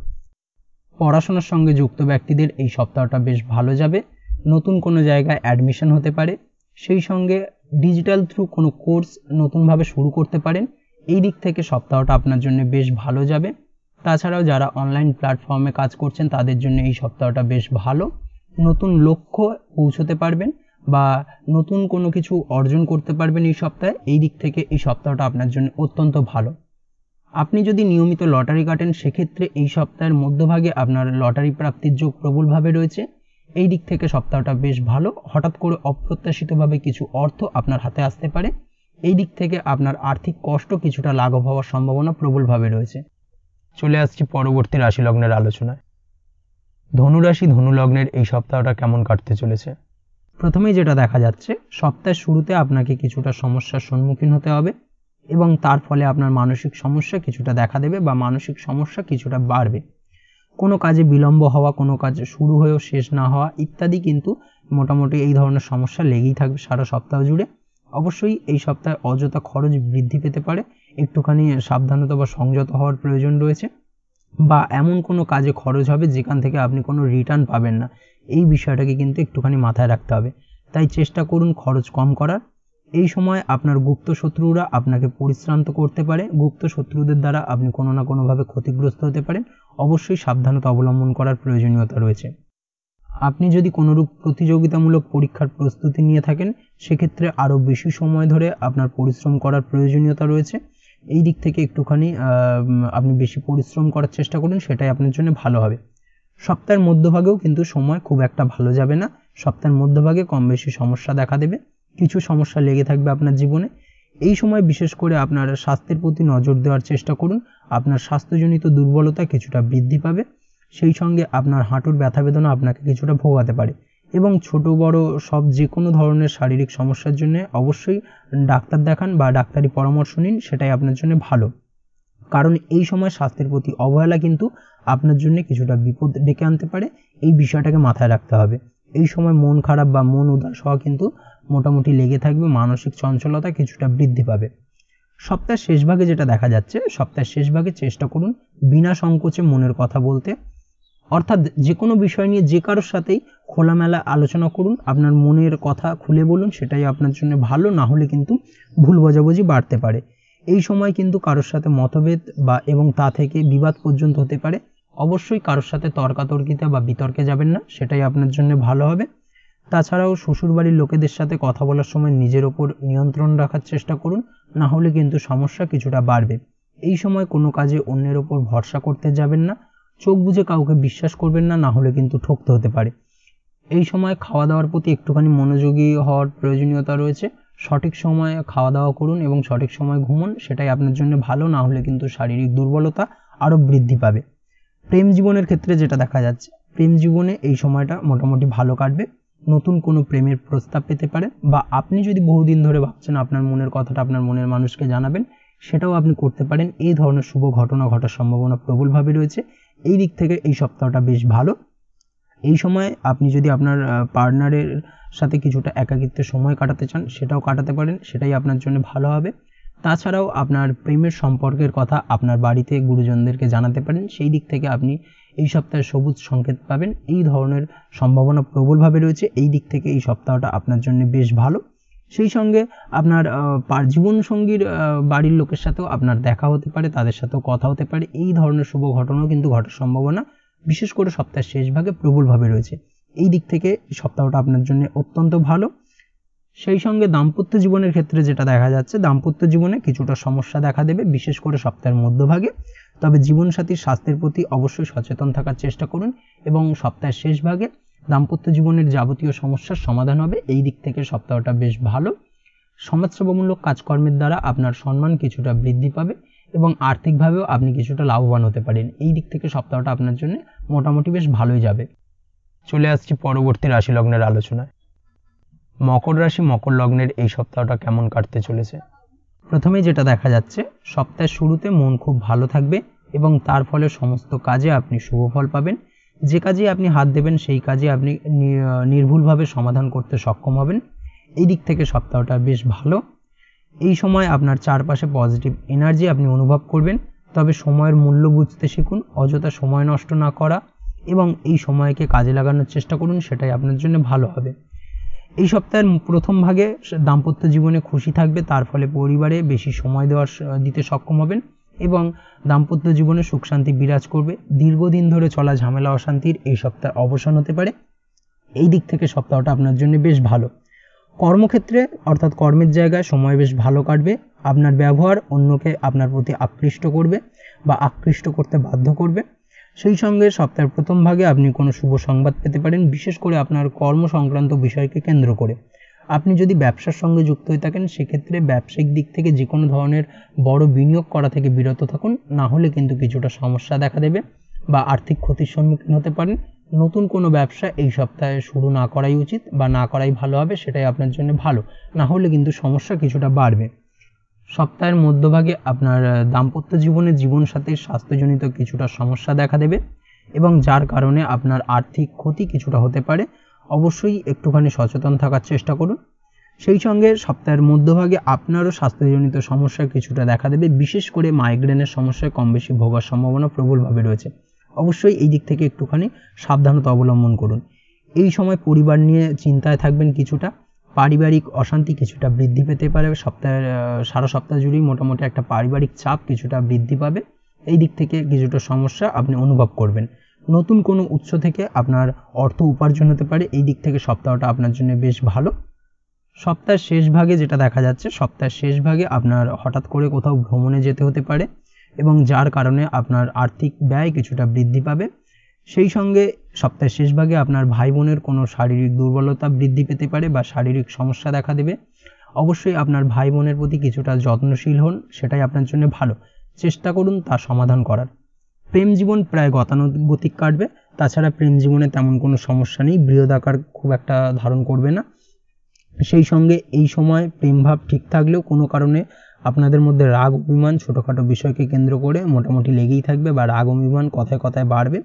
পড়াশোনার সঙ্গে যুক্ত ব্যক্তিদের এই সপ্তাহটা বেশ ভালো যাবে। নতুন কোনো জায়গায় অ্যাডমিশন হতে পারে। সেই সঙ্গে ডিজিটাল থ্রু কোনো কোর্স নতুনভাবে শুরু করতে পারেন। এই দিক থেকে সপ্তাহটা আপনার জন্য বেশ ভালো যাবে। তাছাড়াও যারা অনলাইন প্ল্যাটফর্মে কাজ করছেন তাদের জন্য এই সপ্তাহটা বেশ ভালো। নতুন লক্ষ্য পৌঁছতে পারবেন বা নতুন কোনো কিছু অর্জন করতে পারবেন এই সপ্তাহে। এই দিক থেকে এই সপ্তাহটা আপনার জন্য অত্যন্ত ভালো। আপনি যদি নিয়মিত লটারি কাটেন সেক্ষেত্রে এই সপ্তাহের মধ্যভাগে আপনার লটারি প্রাপ্তির যোগ প্রবলভাবে রয়েছে। এই দিক থেকে সপ্তাহটা বেশ ভালো। হঠাৎ করে অপ্রত্যাশিতভাবে কিছু অর্থ আপনার হাতে আসতে পারে। এই দিক থেকে আপনার আর্থিক কষ্ট কিছুটা লাঘব হওয়ার সম্ভাবনা প্রবলভাবে রয়েছে। চলে আসছি পরবর্তী রাশি লগ্নের আলোচনায়। ধনুরাশি ধনু লগ্নের এই সপ্তাহটা কেমন কাটতে চলেছে? প্রথমেই যেটা দেখা যাচ্ছে, সপ্তাহের শুরুতে আপনাকে কিছুটা সমস্যার সম্মুখীন হতে হবে এবং তার ফলে আপনার মানসিক সমস্যা কিছুটা দেখা দেবে বা মানসিক সমস্যা কিছুটা বাড়বে। কোনো কাজে বিলম্ব হওয়া, কোনো কাজ শুরু হয়েও শেষ না হওয়া ইত্যাদি কিন্তু মোটামুটি এই ধরনের সমস্যা লেগেই থাকবে সারা সপ্তাহ জুড়ে। অবশ্যই এই সপ্তাহে অযথা খরচ বৃদ্ধি পেতে পারে, একটুখানি সাবধানতা বা সংযত হওয়ার প্রয়োজন রয়েছে। বা এমন কোনো কাজে খরচ হবে যেখান থেকে আপনি কোনো রিটার্ন পাবেন না, এই বিষয়টাকে কিন্তু একটুখানি মাথায় রাখতে হবে। তাই চেষ্টা করুন খরচ কম করার। এই সময় আপনার গুপ্ত শত্রুরা আপনাকে পরিশ্রান্ত করতে পারে। গুপ্ত শত্রুদের দ্বারা আপনি কোনো না কোনোভাবে ক্ষতিগ্রস্ত হতে পারেন। অবশ্যই সাবধানতা অবলম্বন করার প্রয়োজনীয়তা রয়েছে। আপনি যদি কোনোরূপ প্রতিযোগিতামূলক পরীক্ষার প্রস্তুতি নিয়ে থাকেন সেক্ষেত্রে আরও বেশি সময় ধরে আপনার পরিশ্রম করার প্রয়োজনীয়তা রয়েছে। এই দিক থেকে একটুখানি আপনি বেশি পরিশ্রম করার চেষ্টা করুন, সেটাই আপনার জন্য ভালো হবে। সপ্তাহের মধ্যভাগেও কিন্তু সময় খুব একটা ভালো যাবে না। সপ্তাহের মধ্যভাগে কম বেশি সমস্যা দেখা দেবে, কিছু সমস্যা লেগে থাকবে আপনার জীবনে। এই সময় বিশেষ করে আপনার স্বাস্থ্যের প্রতি নজর দেওয়ার চেষ্টা করুন। আপনার স্বাস্থ্যজনিত দুর্বলতা কিছুটা বৃদ্ধি পাবে। সেই সঙ্গে আপনার হাঁটুর ব্যথা বেদনা আপনাকে কিছুটা ভোগাতে পারে এবং ছোট বড় সব যে কোনো ধরনের শারীরিক সমস্যার জন্য অবশ্যই ডাক্তার দেখান বা ডাক্তারি পরামর্শ নিন, সেটাই আপনার জন্য ভালো। কারণ এই সময় স্বাস্থ্যের প্রতি অবহেলা কিন্তু আপনার জন্য কিছুটা বিপদ ডেকে আনতে পারে। এই বিষয়টাকে মাথায় রাখতে হবে। এই সময় মন খারাপ বা মন উদাস হওয়া কিন্তু মোটামুটি লেগে থাকবে, মানসিক চঞ্চলতা কিছুটা বৃদ্ধি পাবে। সপ্তাহের শেষ ভাগে যেটা দেখা যাচ্ছে, সপ্তাহের শেষ ভাগে চেষ্টা করুন বিনা সংকোচে মনের কথা বলতে। অর্থাৎ যে কোনো বিষয় নিয়ে যে কারোর সাথেই খোলামেলা আলোচনা করুন, আপনার মনের কথা খুলে বলুন, সেটাই আপনার জন্য ভালো। না হলে কিন্তু ভুল বোঝাবুঝি বাড়তে পারে। এই সময় কিন্তু কারোর সাথে মতভেদ বা এবং তা থেকে বিবাদ পর্যন্ত হতে পারে। অবশ্যই কারোর সাথে তর্কাতর্কিতে বা বিতর্কে যাবেন না, সেটাই আপনার জন্য ভালো হবে। তাছাড়াও শ্বশুরবাড়ির লোকেদের সাথে কথা বলার সময় নিজের ওপর নিয়ন্ত্রণ রাখার চেষ্টা করুন, না হলে কিন্তু সমস্যা কিছুটা বাড়বে। এই সময় কোনো কাজে অন্যের ওপর ভরসা করতে যাবেন না। চোখ বুজে কাউকে বিশ্বাস করবেন না, না হলে কিন্তু ঠকতে হতে পারে। এই সময় খাওয়া দাওয়ার প্রতি একটুখানি মনোযোগী হওয়ার প্রয়োজনীয়তা রয়েছে। সঠিক সময়ে খাওয়া দাওয়া করুন এবং সঠিক সময়ে ঘুমুন, সেটাই আপনার জন্য ভালো। না হলে কিন্তু শারীরিক দুর্বলতা আরও বৃদ্ধি পাবে। প্রেম জীবনের ক্ষেত্রে যেটা দেখা যাচ্ছে, প্রেম জীবনে এই সময়টা মোটামুটি ভালো কাটবে। নতুন কোনো প্রেমের প্রস্তাব পেতে পারেন বা আপনি যদি বহুদিন ধরে ভাবছেন আপনার মনের কথাটা আপনার মনের মানুষকে জানাবেন, সেটাও আপনি করতে পারেন। এই ধরনের শুভ ঘটনা ঘটার সম্ভাবনা প্রবলভাবে রয়েছে। এই দিক থেকে এই সপ্তাহটা বেশ ভালো। এই সময় আপনি যদি আপনার পার্টনারের সাথে কিছুটা একাকিত্বে সময় কাটাতে চান সেটাও কাটাতে পারেন, সেটাই আপনার জন্য ভালো হবে। তাছাড়াও আপনার প্রেমের সম্পর্কের কথা আপনার বাড়িতে গুরুজনদেরকে জানাতে পারেন, সেই দিক থেকে আপনি এই সপ্তাহে সবুজ সংকেত পাবেন। এই ধরনের সম্ভাবনা প্রবলভাবে রয়েছে। এই দিক থেকে এই সপ্তাহটা আপনার জন্য বেশ ভালো। সেই সঙ্গে আপনার জীবনসঙ্গীর বাড়ির লোকের সাথেও আপনার দেখা হতে পারে, তাদের সাথেও কথা হতে পারে। এই ধরনের শুভ ঘটনাও কিন্তু ঘটার সম্ভাবনা বিশেষ করে সপ্তাহের শেষ ভাগে প্রবলভাবে রয়েছে। এই দিক থেকে সপ্তাহটা আপনার জন্য অত্যন্ত ভালো। সেই সঙ্গে দাম্পত্য জীবনের ক্ষেত্রে যেটা দেখা যাচ্ছে, দাম্পত্য জীবনে কিছুটা সমস্যা দেখা দেবে বিশেষ করে সপ্তাহের মধ্যভাগে। তবে জীবনসাথীর স্বাস্থ্যের প্রতি অবশ্যই সচেতন থাকার চেষ্টা করুন এবং সপ্তাহের শেষ ভাগে দাম্পত্য জীবনের যাবতীয় সমস্যার সমাধান হবে। এই দিক থেকে সপ্তাহটা বেশ ভালো। সমাজসেবামূলক কাজকর্মের দ্বারা আপনার সম্মান কিছুটা বৃদ্ধি পাবে এবং আর্থিকভাবেও আপনি কিছুটা লাভবান হতে পারেন। এই দিক থেকে সপ্তাহটা আপনার জন্য মোটামুটি বেশ ভালোই যাবে। চলে আসছি পরবর্তী রাশি লগ্নের আলোচনায়। মকর রাশি মকর লগ্নের এই সপ্তাহটা কেমন কাটতে চলেছে? প্রথমেই যেটা দেখা যাচ্ছে, সপ্তাহের শুরুতে মন খুব ভালো থাকবে এবং তার ফলে সমস্ত কাজে আপনি শুভ ফল পাবেন। যে কাজে আপনি হাত দেবেন সেই কাজে আপনি নির্ভুলভাবে সমাধান করতে সক্ষম হবেন। এই দিক থেকে সপ্তাহটা বেশ ভালো। এই সময় আপনার চারপাশে পজিটিভ এনার্জি আপনি অনুভব করবেন। তবে সময়ের মূল্য বুঝতে শিখুন, অযথা সময় নষ্ট না করা এবং এই সময়কে কাজে লাগানোর চেষ্টা করুন, সেটাই আপনার জন্য ভালো হবে। এই সপ্তাহের প্রথম ভাগে দাম্পত্য জীবনে খুশি থাকবে, তার ফলে পরিবারে বেশি সময় দিতে সক্ষম হবেন এবং দাম্পত্য জীবনে সুখ শান্তি বিরাজ করবে। দীর্ঘদিন ধরে চলা ঝামেলা অশান্তির এই সপ্তাহে অবসান হতে পারে। এই দিক থেকে সপ্তাহটা আপনার জন্য বেশ ভালো। কর্মক্ষেত্রে অর্থাৎ কর্মের জায়গায় সময় বেশ ভালো কাটবে। আপনার ব্যবহার অন্যকে আপনার প্রতি আকৃষ্ট করবে বা আকৃষ্ট করতে বাধ্য করবে। সেই সঙ্গে সপ্তাহের প্রথম ভাগে আপনি কোনো শুভ সংবাদ পেতে পারেন, বিশেষ করে আপনার কর্ম সংক্রান্ত বিষয়কে কেন্দ্র করে। আপনি যদি ব্যবসার সঙ্গে যুক্ত হয়ে থাকেন সেক্ষেত্রে ব্যবসায়িক দিক থেকে যে কোনো ধরনের বড় বিনিয়োগ করা থেকে বিরত থাকুন, না হলে কিন্তু কিছুটা সমস্যা দেখা দেবে বা আর্থিক ক্ষতির সম্মুখীন হতে পারেন। নতুন কোনো ব্যবসা এই সপ্তাহে শুরু না করাই উচিত বা না করাই ভালো হবে, সেটাই আপনার জন্য ভালো, না হলে কিন্তু সমস্যা কিছুটা বাড়বে। সপ্তাহের মধ্যভাগে আপনার দাম্পত্য জীবনে জীবনসাথীর স্বাস্থ্যজনিত কিছুটা সমস্যা দেখা দেবে এবং যার কারণে আপনার আর্থিক ক্ষতি কিছুটা হতে পারে। অবশ্যই একটুখানি সচেতন থাকার চেষ্টা করুন। সেই সঙ্গে সপ্তাহের মধ্যভাগে আপনারও স্বাস্থ্যজনিত সমস্যা কিছুটা দেখা দেবে, বিশেষ করে মাইগ্রেনের সমস্যায় কম বেশি ভোগার সম্ভাবনা প্রবলভাবে রয়েছে। অবশ্যই এই দিক থেকে একটুখানি সাবধানতা অবলম্বন করুন। এই সময় পরিবার নিয়ে চিন্তায় থাকবেন কিছুটা, পারিবারিক অশান্তি কিছুটা বৃদ্ধি পেতে পারে। সারা সপ্তাহ জুড়েই মোটামুটি একটা পারিবারিক চাপ কিছুটা বৃদ্ধি পাবে। এই দিক থেকে কিছুটা সমস্যা আপনি অনুভব করবেন। নতুন কোনো উৎস থেকে আপনার অর্থ উপার্জন হতে পারে। এই দিক থেকে সপ্তাহটা আপনার জন্য বেশ ভালো। সপ্তাহের শেষ ভাগে যেটা দেখা যাচ্ছে, সপ্তাহের শেষ ভাগে আপনার হঠাৎ করে কোথাও ভ্রমণে যেতে হতে পারে এবং যার কারণে আপনার আর্থিক ব্যয় কিছুটা বৃদ্ধি পাবে। সেই সঙ্গে সপ্তাহের শেষ ভাগে আপনার ভাই বোনের কোনো শারীরিক দুর্বলতা বৃদ্ধি পেতে পারে বা শারীরিক সমস্যা দেখা দেবে। অবশ্যই আপনার ভাই বোনের প্রতি কিছুটা যত্নশীল হন, সেটাই আপনার জন্য ভালো। চেষ্টা করুন তা সমাধান করার। প্রেম জীবন প্রায় গতানুগতিক কাটবে। তাছাড়া প্রেম জীবনে তেমন কোনো সমস্যা নেই, বৃহৎ আকার খুব একটা ধারণ করবে না। সেই সঙ্গে এই সময় প্রেমভাব ঠিক থাকলেও কোনো কারণে আপনাদের মধ্যে রাগ অভিমান ছোটোখাটো বিষয়কে কেন্দ্র করে মোটামুটি লেগেই থাকবে বা রাগ অভিমান কথায় কথায় বাড়বে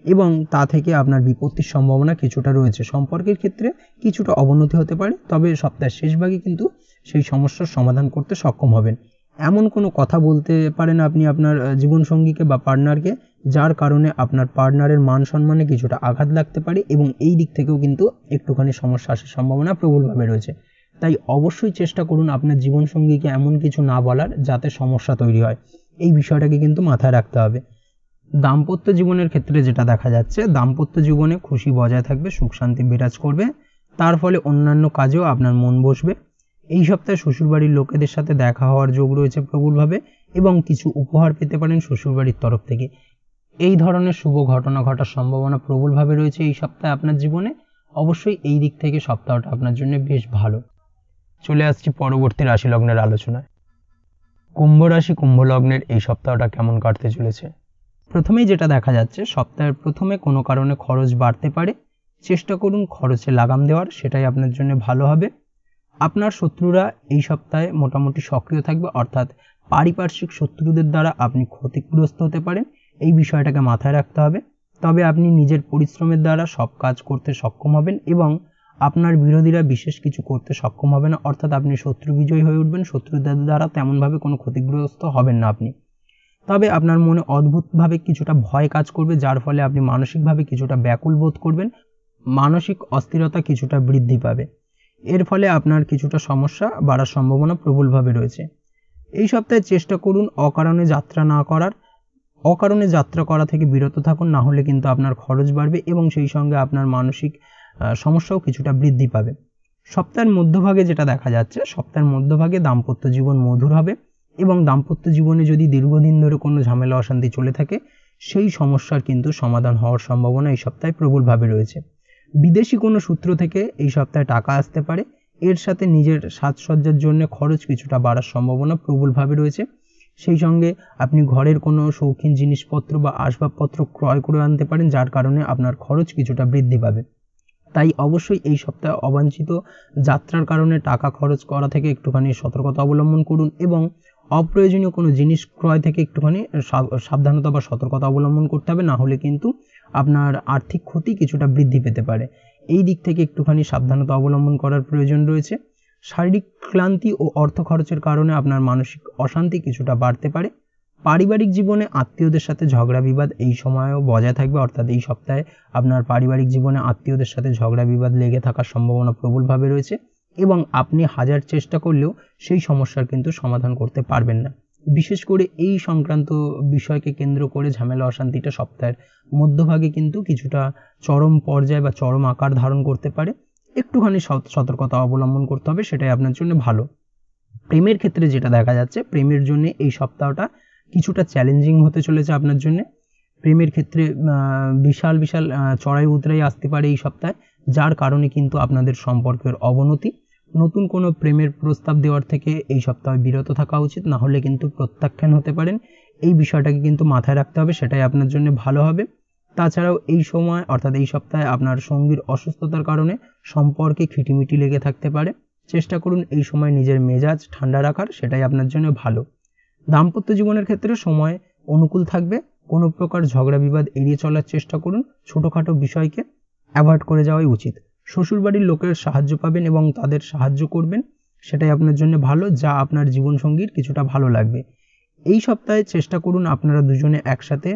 এবং তা থেকে আপনার বিপত্তির সম্ভাবনা কিছুটা রয়েছে। সম্পর্কের ক্ষেত্রে কিছুটা অবনতি হতে পারে, তবে সপ্তাহের শেষ ভাগে কিন্তু সেই সমস্যার সমাধান করতে সক্ষম হবেন। এমন কোনো কথা বলতে পারেন আপনি আপনার জীবনসঙ্গীকে বা পার্টনারকে, যার কারণে আপনার পার্টনারের মান সম্মানে কিছুটা আঘাত লাগতে পারে এবং এই দিক থেকেও কিন্তু একটুখানি সমস্যা আসার সম্ভাবনা প্রবলভাবে রয়েছে। তাই অবশ্যই চেষ্টা করুন আপনার জীবনসঙ্গীকে এমন কিছু না বলার যাতে সমস্যা তৈরি হয়। এই বিষয়টাকে কিন্তু মাথায় রাখতে হবে। দাম্পত্য জীবনের ক্ষেত্রে যেটা দেখা যাচ্ছে, দাম্পত্য জীবনে খুশি বজায় থাকবে, সুখ শান্তি বিরাজ করবে, তার ফলে অন্যান্য কাজেও আপনার মন বসবে। এই সপ্তাহে শ্বশুরবাড়ির লোকেদের সাথে দেখা হওয়ার যোগ রয়েছে প্রবলভাবে এবং কিছু উপহার পেতে পারেন শ্বশুরবাড়ির তরফ থেকে। এই ধরনের শুভ ঘটনা ঘটার সম্ভাবনা প্রবলভাবে রয়েছে এই সপ্তাহে আপনার জীবনে। অবশ্যই এই দিক থেকে সপ্তাহটা আপনার জন্য বেশ ভালো। চলে আসছি পরবর্তী রাশি লগ্নের আলোচনায়। কুম্ভ রাশি কুম্ভ লগ্নের এই সপ্তাহটা কেমন কাটতে চলেছে। প্রথমেই যেটা দেখা যাচ্ছে, সপ্তাহের প্রথমে কোনো কারণে খরচ বাড়তে পারে। চেষ্টা করুন খরচে লাগাম দেওয়ার, সেটাই আপনার জন্য ভালো হবে। আপনার শত্রুরা এই সপ্তাহে মোটামুটি সক্রিয় থাকবে, অর্থাৎ পারিপার্শ্বিক শত্রুদের দ্বারা আপনি ক্ষতিগ্রস্ত হতে পারেন। এই বিষয়টাকে মাথায় রাখতে হবে। তবে আপনি নিজের পরিশ্রমের দ্বারা সব কাজ করতে সক্ষম হবেন এবং আপনার বিরোধীরা বিশেষ কিছু করতে সক্ষম হবে না, অর্থাৎ আপনি শত্রু বিজয়ী হয়ে উঠবেন। শত্রুদের দ্বারা তেমনভাবে কোনো ক্ষতিগ্রস্ত হবেন না আপনি। তবে আপনার মনে অদ্ভুতভাবে কিছুটা ভয় কাজ করবে, যার ফলে আপনি মানসিকভাবে কিছুটা ব্যাকুল বোধ করবেন, মানসিক অস্থিরতা কিছুটা বৃদ্ধি পাবে। এর ফলে আপনার কিছুটা সমস্যা বাড়ার সম্ভাবনা প্রবলভাবে রয়েছে। এই সপ্তাহে চেষ্টা করুন অকারণে যাত্রা না করার। অকারণে যাত্রা করা থেকে বিরত থাকুন, না হলে কিন্তু আপনার খরচ বাড়বে এবং সেই সঙ্গে আপনার মানসিক সমস্যাও কিছুটা বৃদ্ধি পাবে। সপ্তাহের মধ্যভাগে যেটা দেখা যাচ্ছে, সপ্তাহের মধ্যভাগে দাম্পত্য জীবন মধুর হবে এবং দাম্পত্য জীবনে যদি দীর্ঘদিন ধরে কোনো ঝামেলা অশান্তি চলে থাকে, সেই সমস্যার কিন্তু সমাধান হওয়ার সম্ভাবনা এই সপ্তাহে প্রবলভাবে রয়েছে। বিদেশি কোনো সূত্র থেকে এই সপ্তাহে টাকা আসতে পারে। এর সাথে নিজের সাজসজ্জার জন্য খরচ কিছুটা বাড়ার সম্ভাবনা প্রবলভাবে রয়েছে। সেই সঙ্গে আপনি ঘরের কোনো শৌখিন জিনিসপত্র বা আসবাবপত্র ক্রয় করে আনতে পারেন, যার কারণে আপনার খরচ কিছুটা বৃদ্ধি পাবে। তাই অবশ্যই এই সপ্তাহে অবাঞ্ছিত যাত্রার কারণে টাকা খরচ করা থেকে একটুখানি সতর্কতা অবলম্বন করুন এবং অপ্রয়োজনীয় কোনো জিনিস ক্রয় থেকে একটুখানি সাবধানতা বা সতর্কতা অবলম্বন করতে হবে, না হলে কিন্তু আপনার আর্থিক ক্ষতি কিছুটা বৃদ্ধি পেতে পারে। এই দিক থেকে একটুখানি সাবধানতা অবলম্বন করার প্রয়োজন রয়েছে। শারীরিক ক্লান্তি ও অর্থ খরচের কারণে আপনার মানসিক অশান্তি কিছুটা বাড়তে পারে। পারিবারিক জীবনে আত্মীয়দের সাথে ঝগড়া বিবাদ এই সময়ও বজায় থাকবে, অর্থাৎ এই সপ্তাহে আপনার পারিবারিক জীবনে আত্মীয়দের সাথে ঝগড়া বিবাদ লেগে থাকার সম্ভাবনা প্রবলভাবে রয়েছে এবং আপনি হাজার চেষ্টা করলেও সেই সমস্যার কিন্তু সমাধান করতে পারবেন না। বিশেষ করে এই সংক্রান্ত বিষয়কে কেন্দ্র করে ঝামেলা অশান্তিটা সপ্তাহের মধ্যভাগে কিন্তু কিছুটা চরম পর্যায়ে বা চরম আকার ধারণ করতে পারে। একটুখানি সতর্কতা অবলম্বন করতে হবে, সেটাই আপনার জন্য ভালো। প্রেমের ক্ষেত্রে যেটা দেখা যাচ্ছে, প্রেমের জন্য এই সপ্তাহটা কিছুটা চ্যালেঞ্জিং হতে চলেছে আপনার জন্য। প্রেমের ক্ষেত্রে বিশাল বিশাল চড়াই উতরাই আসতে পারে এই সপ্তাহে, যার কারণে কিন্তু আপনাদের সম্পর্কের অবনতি। নতুন কোনো প্রেমের প্রস্তাব দেওয়ার থেকে এই সপ্তাহে বিরত থাকা উচিত, না হলে কিন্তু প্রত্যাখ্যান হতে পারেন। এই বিষয়টাকে কিন্তু মাথায় রাখতে হবে, সেটাই আপনার জন্য ভালো হবে। তাছাড়াও এই সময় অর্থাৎ এই সপ্তাহে আপনার সঙ্গীর অসুস্থতার কারণে সম্পর্কে খিটিমিটি লেগে থাকতে পারে। চেষ্টা করুন এই সময় নিজের মেজাজ ঠান্ডা রাখার, সেটাই আপনার জন্য ভালো। দাম্পত্য জীবনের ক্ষেত্রে সময় অনুকূল থাকবে, কোনো প্রকার ঝগড়া বিবাদ এড়িয়ে চলার চেষ্টা করুন, ছোটোখাটো বিষয়কে অ্যাভয়েড করে যাওয়াই উচিত। শ্বশুরবাড়ির লোকের সাহায্য পাবেন এবং তাদের সাহায্য করবেন, সেটাই আপনার জন্য ভালো, যা আপনার জীবনসঙ্গীর কিছুটা ভালো লাগবে। এই সপ্তাহে চেষ্টা করুন আপনারা দুজনে একসাথে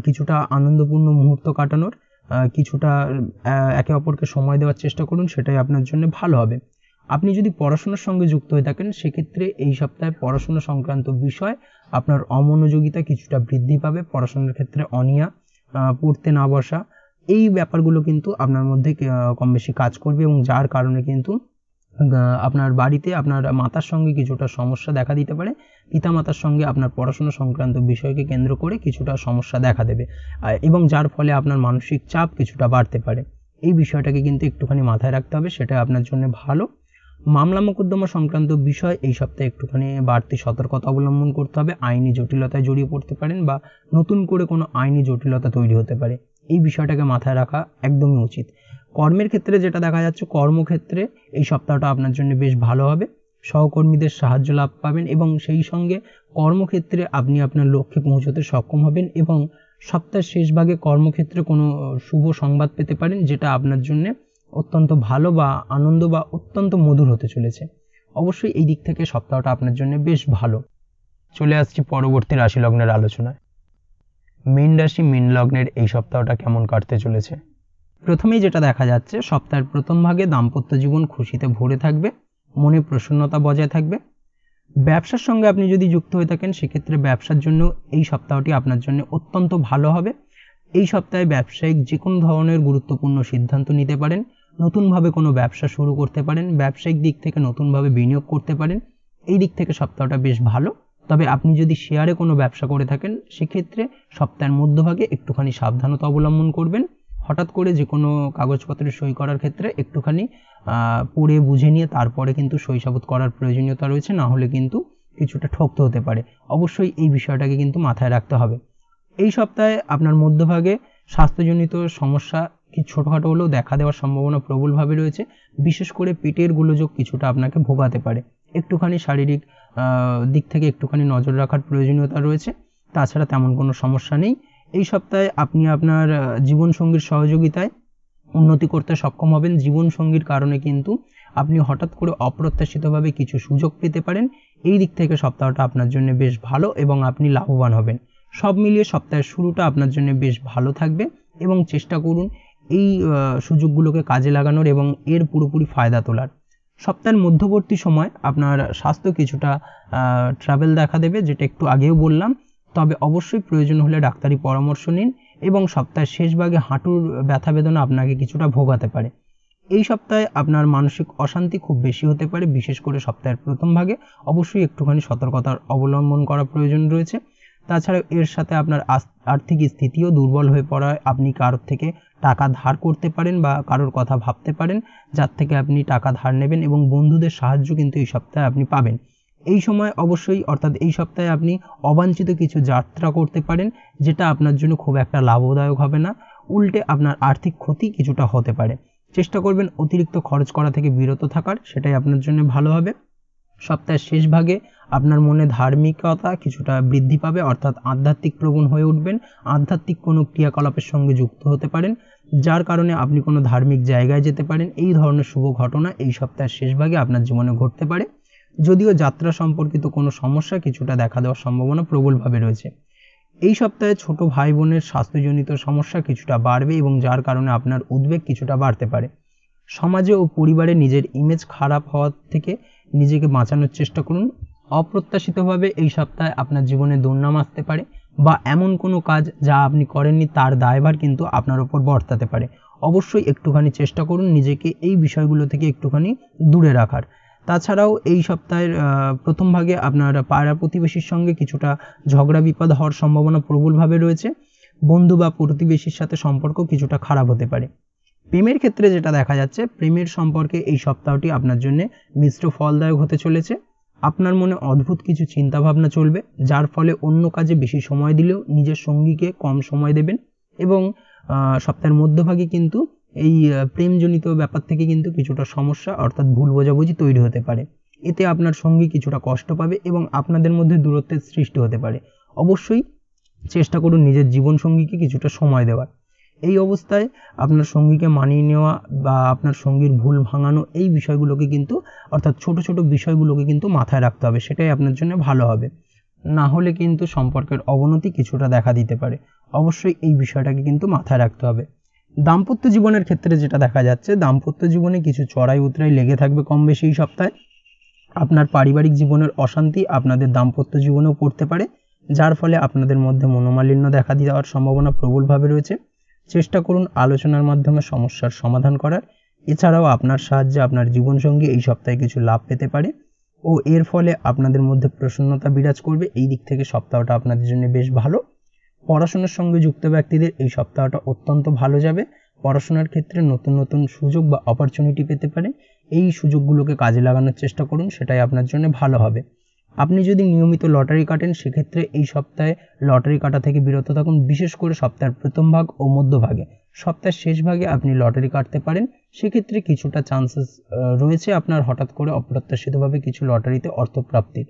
কিছুটা আনন্দপূর্ণ মুহূর্ত কাটানোর, কিছুটা একে অপরকে সময় দেওয়ার চেষ্টা করুন, সেটাই আপনার জন্য ভালো হবে। আপনি যদি পড়াশোনার সঙ্গে যুক্ত হয়ে থাকেন, সেক্ষেত্রে এই সপ্তাহে পড়াশোনা সংক্রান্ত বিষয় আপনার অমনোযোগিতা কিছুটা বৃদ্ধি পাবে। পড়াশোনার ক্ষেত্রে অনীহা, পড়তে না বসা, এই ব্যাপারগুলো কিন্তু আপনার মধ্যে কম বেশি কাজ করবে এবং যার কারণে কিন্তু আপনার বাড়িতে আপনার মাতার সঙ্গে কিছুটা সমস্যা দেখা দিতে পারে। পিতামাতার সঙ্গে আপনার পড়াশোনা সংক্রান্ত বিষয়কে কেন্দ্র করে কিছুটা সমস্যা দেখা দেবে এবং যার ফলে আপনার মানসিক চাপ কিছুটা বাড়তে পারে। এই বিষয়টাকে কিন্তু একটুখানি মাথায় রাখতে হবে, সেটা আপনার জন্য ভালো। মামলা মোকদ্দমা সংক্রান্ত বিষয় এই সপ্তাহে একটুখানি বাড়তি সতর্কতা অবলম্বন করতে হবে। আইনি জটিলতায় জড়িয়ে পড়তে পারেন বা নতুন করে কোনো আইনি জটিলতা তৈরি হতে পারে, এই বিষয়টাকে মাথায় রাখা একদমই উচিত। কর্মের ক্ষেত্রে যেটা দেখা যাচ্ছে, কর্মক্ষেত্রে এই সপ্তাহটা আপনার জন্য বেশ ভালো হবে। সহকর্মীদের সাহায্য লাভ পাবেন এবং সেই সঙ্গে কর্মক্ষেত্রে আপনি আপনার লক্ষ্যে পৌঁছতে সক্ষম হবেন এবং সপ্তাহের শেষ ভাগে কর্মক্ষেত্রে কোনো শুভ সংবাদ পেতে পারেন, যেটা আপনার জন্য অত্যন্ত ভালো বা আনন্দ বা অত্যন্ত মধুর হতে চলেছে। অবশ্যই এই দিক থেকে সপ্তাহটা আপনার জন্য বেশ ভালো। চলে আসছি পরবর্তী রাশি লগ্নের আলোচনায়। মীন রাশি মীন লগ্নের এই সপ্তাহটা কেমন কাটতে চলেছে? প্রথমেই যেটা দেখা যাচ্ছে, সপ্তাহের প্রথম ভাগে দাম্পত্য জীবন খুশিতে ভরে থাকবে, মনে প্রসন্নতা বজায় থাকবে। ব্যবসার সঙ্গে আপনি যদি যুক্ত হয়ে থাকেন, সেক্ষেত্রে ব্যবসার জন্য এই সপ্তাহটি আপনার জন্য অত্যন্ত ভালো হবে। এই সপ্তাহে ব্যবসায়িক যে কোনো ধরনের গুরুত্বপূর্ণ সিদ্ধান্ত নিতে পারেন, নতুনভাবে কোনো ব্যবসা শুরু করতে পারেন, ব্যবসায়িক দিক থেকে নতুনভাবে বিনিয়োগ করতে পারেন। এই দিক থেকে সপ্তাহটা বেশ ভালো। তবে আপনি যদি শেয়ারে কোনো ব্যবসা করে থাকেন, সেক্ষেত্রে সপ্তাহের মধ্যভাগে একটুখানি সাবধানতা অবলম্বন করবেন। হঠাৎ করে যে কোনো কাগজপত্রে সই করার ক্ষেত্রে একটুখানি পড়ে বুঝে নিয়ে তারপরে কিন্তু সই সাবুত করার প্রয়োজনীয়তা রয়েছে, না হলে কিন্তু কিছুটা ঠকতে হতে পারে। অবশ্যই এই বিষয়টাকে কিন্তু মাথায় রাখতে হবে। এই সপ্তাহে আপনার মধ্যভাগে স্বাস্থ্যজনিত সমস্যা কিছু ছোটোখাটো হলেও দেখা দেওয়ার সম্ভাবনা প্রবলভাবে রয়েছে। বিশেষ করে পেটের গোলযোগ কিছুটা আপনাকে ভোগাতে পারে। একটুখানি শারীরিক দিক থেকে একটুখানি নজর রাখার প্রয়োজনীয়তা রয়েছে। তাছাড়া তেমন কোনো সমস্যা নেই। এই সপ্তাহে আপনি আপনার জীবনসঙ্গীর সহযোগিতায় উন্নতি করতে সক্ষম হবেন। জীবনসঙ্গীর কারণে কিন্তু আপনি হঠাৎ করে অপ্রত্যাশিতভাবে কিছু সুযোগ পেতে পারেন। এই দিক থেকে সপ্তাহটা আপনার জন্য বেশ ভালো এবং আপনি লাভবান হবেন। সব মিলিয়ে সপ্তাহের শুরুটা আপনার জন্য বেশ ভালো থাকবে এবং চেষ্টা করুন এই সুযোগগুলোকে কাজে লাগানোর এবং এর পুরোপুরি ফায়দা তোলার। সপ্তাহের মধ্যবর্তী সময় আপনার স্বাস্থ্য কিছুটা ট্রাবেল দেখা দেবে, যেটা একটু আগেও বললাম। তবে অবশ্যই প্রয়োজন হলে ডাক্তারি পরামর্শ নিন এবং সপ্তাহের শেষ ভাগে হাঁটুর ব্যথা বেদনা আপনাকে কিছুটা ভোগাতে পারে। এই সপ্তাহে আপনার মানসিক অশান্তি খুব বেশি হতে পারে, বিশেষ করে সপ্তাহের প্রথম ভাগে। অবশ্যই একটুখানি সতর্কতার অবলম্বন করা প্রয়োজন রয়েছে। তাছাড়া এর সাথে আপনার আর্থিক স্থিতিও দুর্বল হয়ে পড়ায় আপনি কারোর থেকে টাকা ধার করতে পারেন বা কারোর কথা ভাবতে পারেন, যার থেকে আপনি টাকা ধার নেবেন এবং বন্ধুদের সাহায্য কিন্তু এই সপ্তাহে আপনি পাবেন। এই সময় অবশ্যই অর্থাৎ এই সপ্তাহে আপনি অবাঞ্ছিত কিছু যাত্রা করতে পারেন, যেটা আপনার জন্য খুব একটা লাভদায়ক হবে না, উল্টে আপনার আর্থিক ক্ষতি কিছুটা হতে পারে। চেষ্টা করবেন অতিরিক্ত খরচ করা থেকে বিরত থাকার, সেটাই আপনার জন্য ভালো হবে। সপ্তাহের শেষ ভাগে আপনার মনে ধার্মিকতা কিছুটা বৃদ্ধি পাবে, অর্থাৎ আধ্যাত্মিক প্রবণ হয়ে উঠবেন। আধ্যাত্মিক কোনো ক্রিয়াকলাপের সঙ্গে যুক্ত হতে পারেন, যার কারণে আপনি কোনো ধার্মিক জায়গায় যেতে পারেন। এই ধরনের শুভ ঘটনা এই সপ্তাহের শেষ ভাগে আপনার জীবনে ঘটতে পারে। যদিও যাত্রা সম্পর্কিত কোনো সমস্যা কিছুটা দেখা দেওয়ার সম্ভাবনা প্রবলভাবে রয়েছে। এই সপ্তাহে ছোট ভাই বোনের স্বাস্থ্যজনিত সমস্যা কিছুটা বাড়বে এবং যার কারণে আপনার উদ্বেগ কিছুটা বাড়তে পারে। সমাজে ও পরিবারে নিজের ইমেজ খারাপ হওয়া থেকে নিজেকে বাঁচানোর চেষ্টা করুন। অপ্রত্যাশিতভাবে এই সপ্তাহে আপনার জীবনে দুর্নাম আসতে পারে বা এমন কোনো কাজ যা আপনি করেননি তার দায়ভার কিন্তু আপনার উপর বর্তাতে পারে। অবশ্যই একটুখানি চেষ্টা করুন নিজেকে এই বিষয়গুলো থেকে একটুখানি দূরে রাখার। তাছাড়াও এই সপ্তাহের প্রথম ভাগে আপনার পাড়া প্রতিবেশীর সঙ্গে কিছুটা ঝগড়া বিপদ হওয়ার সম্ভাবনা প্রবলভাবে রয়েছে। বন্ধু বা প্রতিবেশীর সাথে সম্পর্ক কিছুটা খারাপ হতে পারে। প্রেমের ক্ষেত্রে যেটা দেখা যাচ্ছে, প্রেমের সম্পর্কে এই সপ্তাহটি আপনার জন্য মিশ্র ফলদায়ক হতে চলেছে। আপনার মনে অদ্ভুত কিছু চিন্তাভাবনা চলবে, যার ফলে অন্য কাজে বেশি সময় দিলেও নিজের সঙ্গীকে কম সময় দেবেন এবং সপ্তাহের মধ্যভাগে কিন্তু এই প্রেমজনিত ব্যাপার থেকে কিন্তু কিছুটা সমস্যা অর্থাৎ ভুল বোঝাবুঝি তৈরি হতে পারে। এতে আপনার সঙ্গী কিছুটা কষ্ট পাবে এবং আপনাদের মধ্যে দূরত্বের সৃষ্টি হতে পারে। অবশ্যই চেষ্টা করুন নিজের জীবনসঙ্গীকে কিছুটা সময় দেওয়ার। এই অবস্থায় আপনার সঙ্গীকে মানিয়ে নেওয়া বা আপনার সঙ্গীর ভুল ভাঙানো এই বিষয়গুলোকে কিন্তু অর্থাৎ ছোট ছোট বিষয়গুলোকে কিন্তু মাথায় রাখতে হবে, সেটাই আপনার জন্য ভালো হবে। না হলে কিন্তু সম্পর্কের অবনতি কিছুটা দেখা দিতে পারে। অবশ্যই এই বিষয়টাকে কিন্তু মাথায় রাখতে হবে। দাম্পত্য জীবনের ক্ষেত্রে যেটা দেখা যাচ্ছে, দাম্পত্য জীবনে কিছু চড়াই উতরাই লেগে থাকবে কম বেশি এই সপ্তাহে। আপনার পারিবারিক জীবনের অশান্তি আপনাদের দাম্পত্য জীবনেও পড়তে পারে, যার ফলে আপনাদের মধ্যে মনোমালিন্য দেখা দেওয়ার সম্ভাবনা প্রবলভাবে রয়েছে। চেষ্টা করুন আলোচনার মাধ্যমে সমস্যার সমাধান করার। এছাড়াও আপনার সাহায্যে আপনার জীবনসঙ্গী এই সপ্তাহে কিছু লাভ পেতে পারে ও এর ফলে আপনাদের মধ্যে প্রসন্নতা বিরাজ করবে। এই দিক থেকে সপ্তাহটা আপনাদের জন্য বেশ ভালো। পড়াশোনার সঙ্গে যুক্ত ব্যক্তিদের এই সপ্তাহটা অত্যন্ত ভালো যাবে। পড়াশোনার ক্ষেত্রে নতুন নতুন সুযোগ বা অপরচুনিটি পেতে পারে। এই সুযোগগুলোকে কাজে লাগানোর চেষ্টা করুন, সেটাই আপনার জন্য ভালো হবে। আপনি যদি নিয়মিত লটারি কাটেন সেক্ষেত্রে এই সপ্তাহে লটারি কাটা থেকে বিরত থাকুন, বিশেষ করে সপ্তাহের প্রথম ভাগ ও মধ্যভাগে। সপ্তাহের শেষ ভাগে আপনি লটারি কাটতে পারেন, সেক্ষেত্রে কিছুটা চান্সেস রয়েছে আপনার হঠাৎ করে অপ্রত্যাশিতভাবে কিছু লটারিতে অর্থপ্রাপ্তির।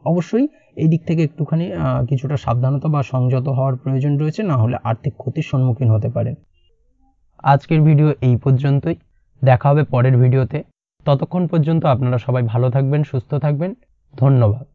অবশ্যই এই দিক থেকে একটুখানি কিছুটা সাবধানতা বা সংযত হওয়ার প্রয়োজন রয়েছে, না হলে আর্থিক ক্ষতির সম্মুখীন হতে পারেন। আজকের ভিডিও এই পর্যন্তই, দেখা হবে পরের ভিডিওতে। ততক্ষণ পর্যন্ত আপনারা সবাই ভালো থাকবেন, সুস্থ থাকবেন। ধন্যবাদ।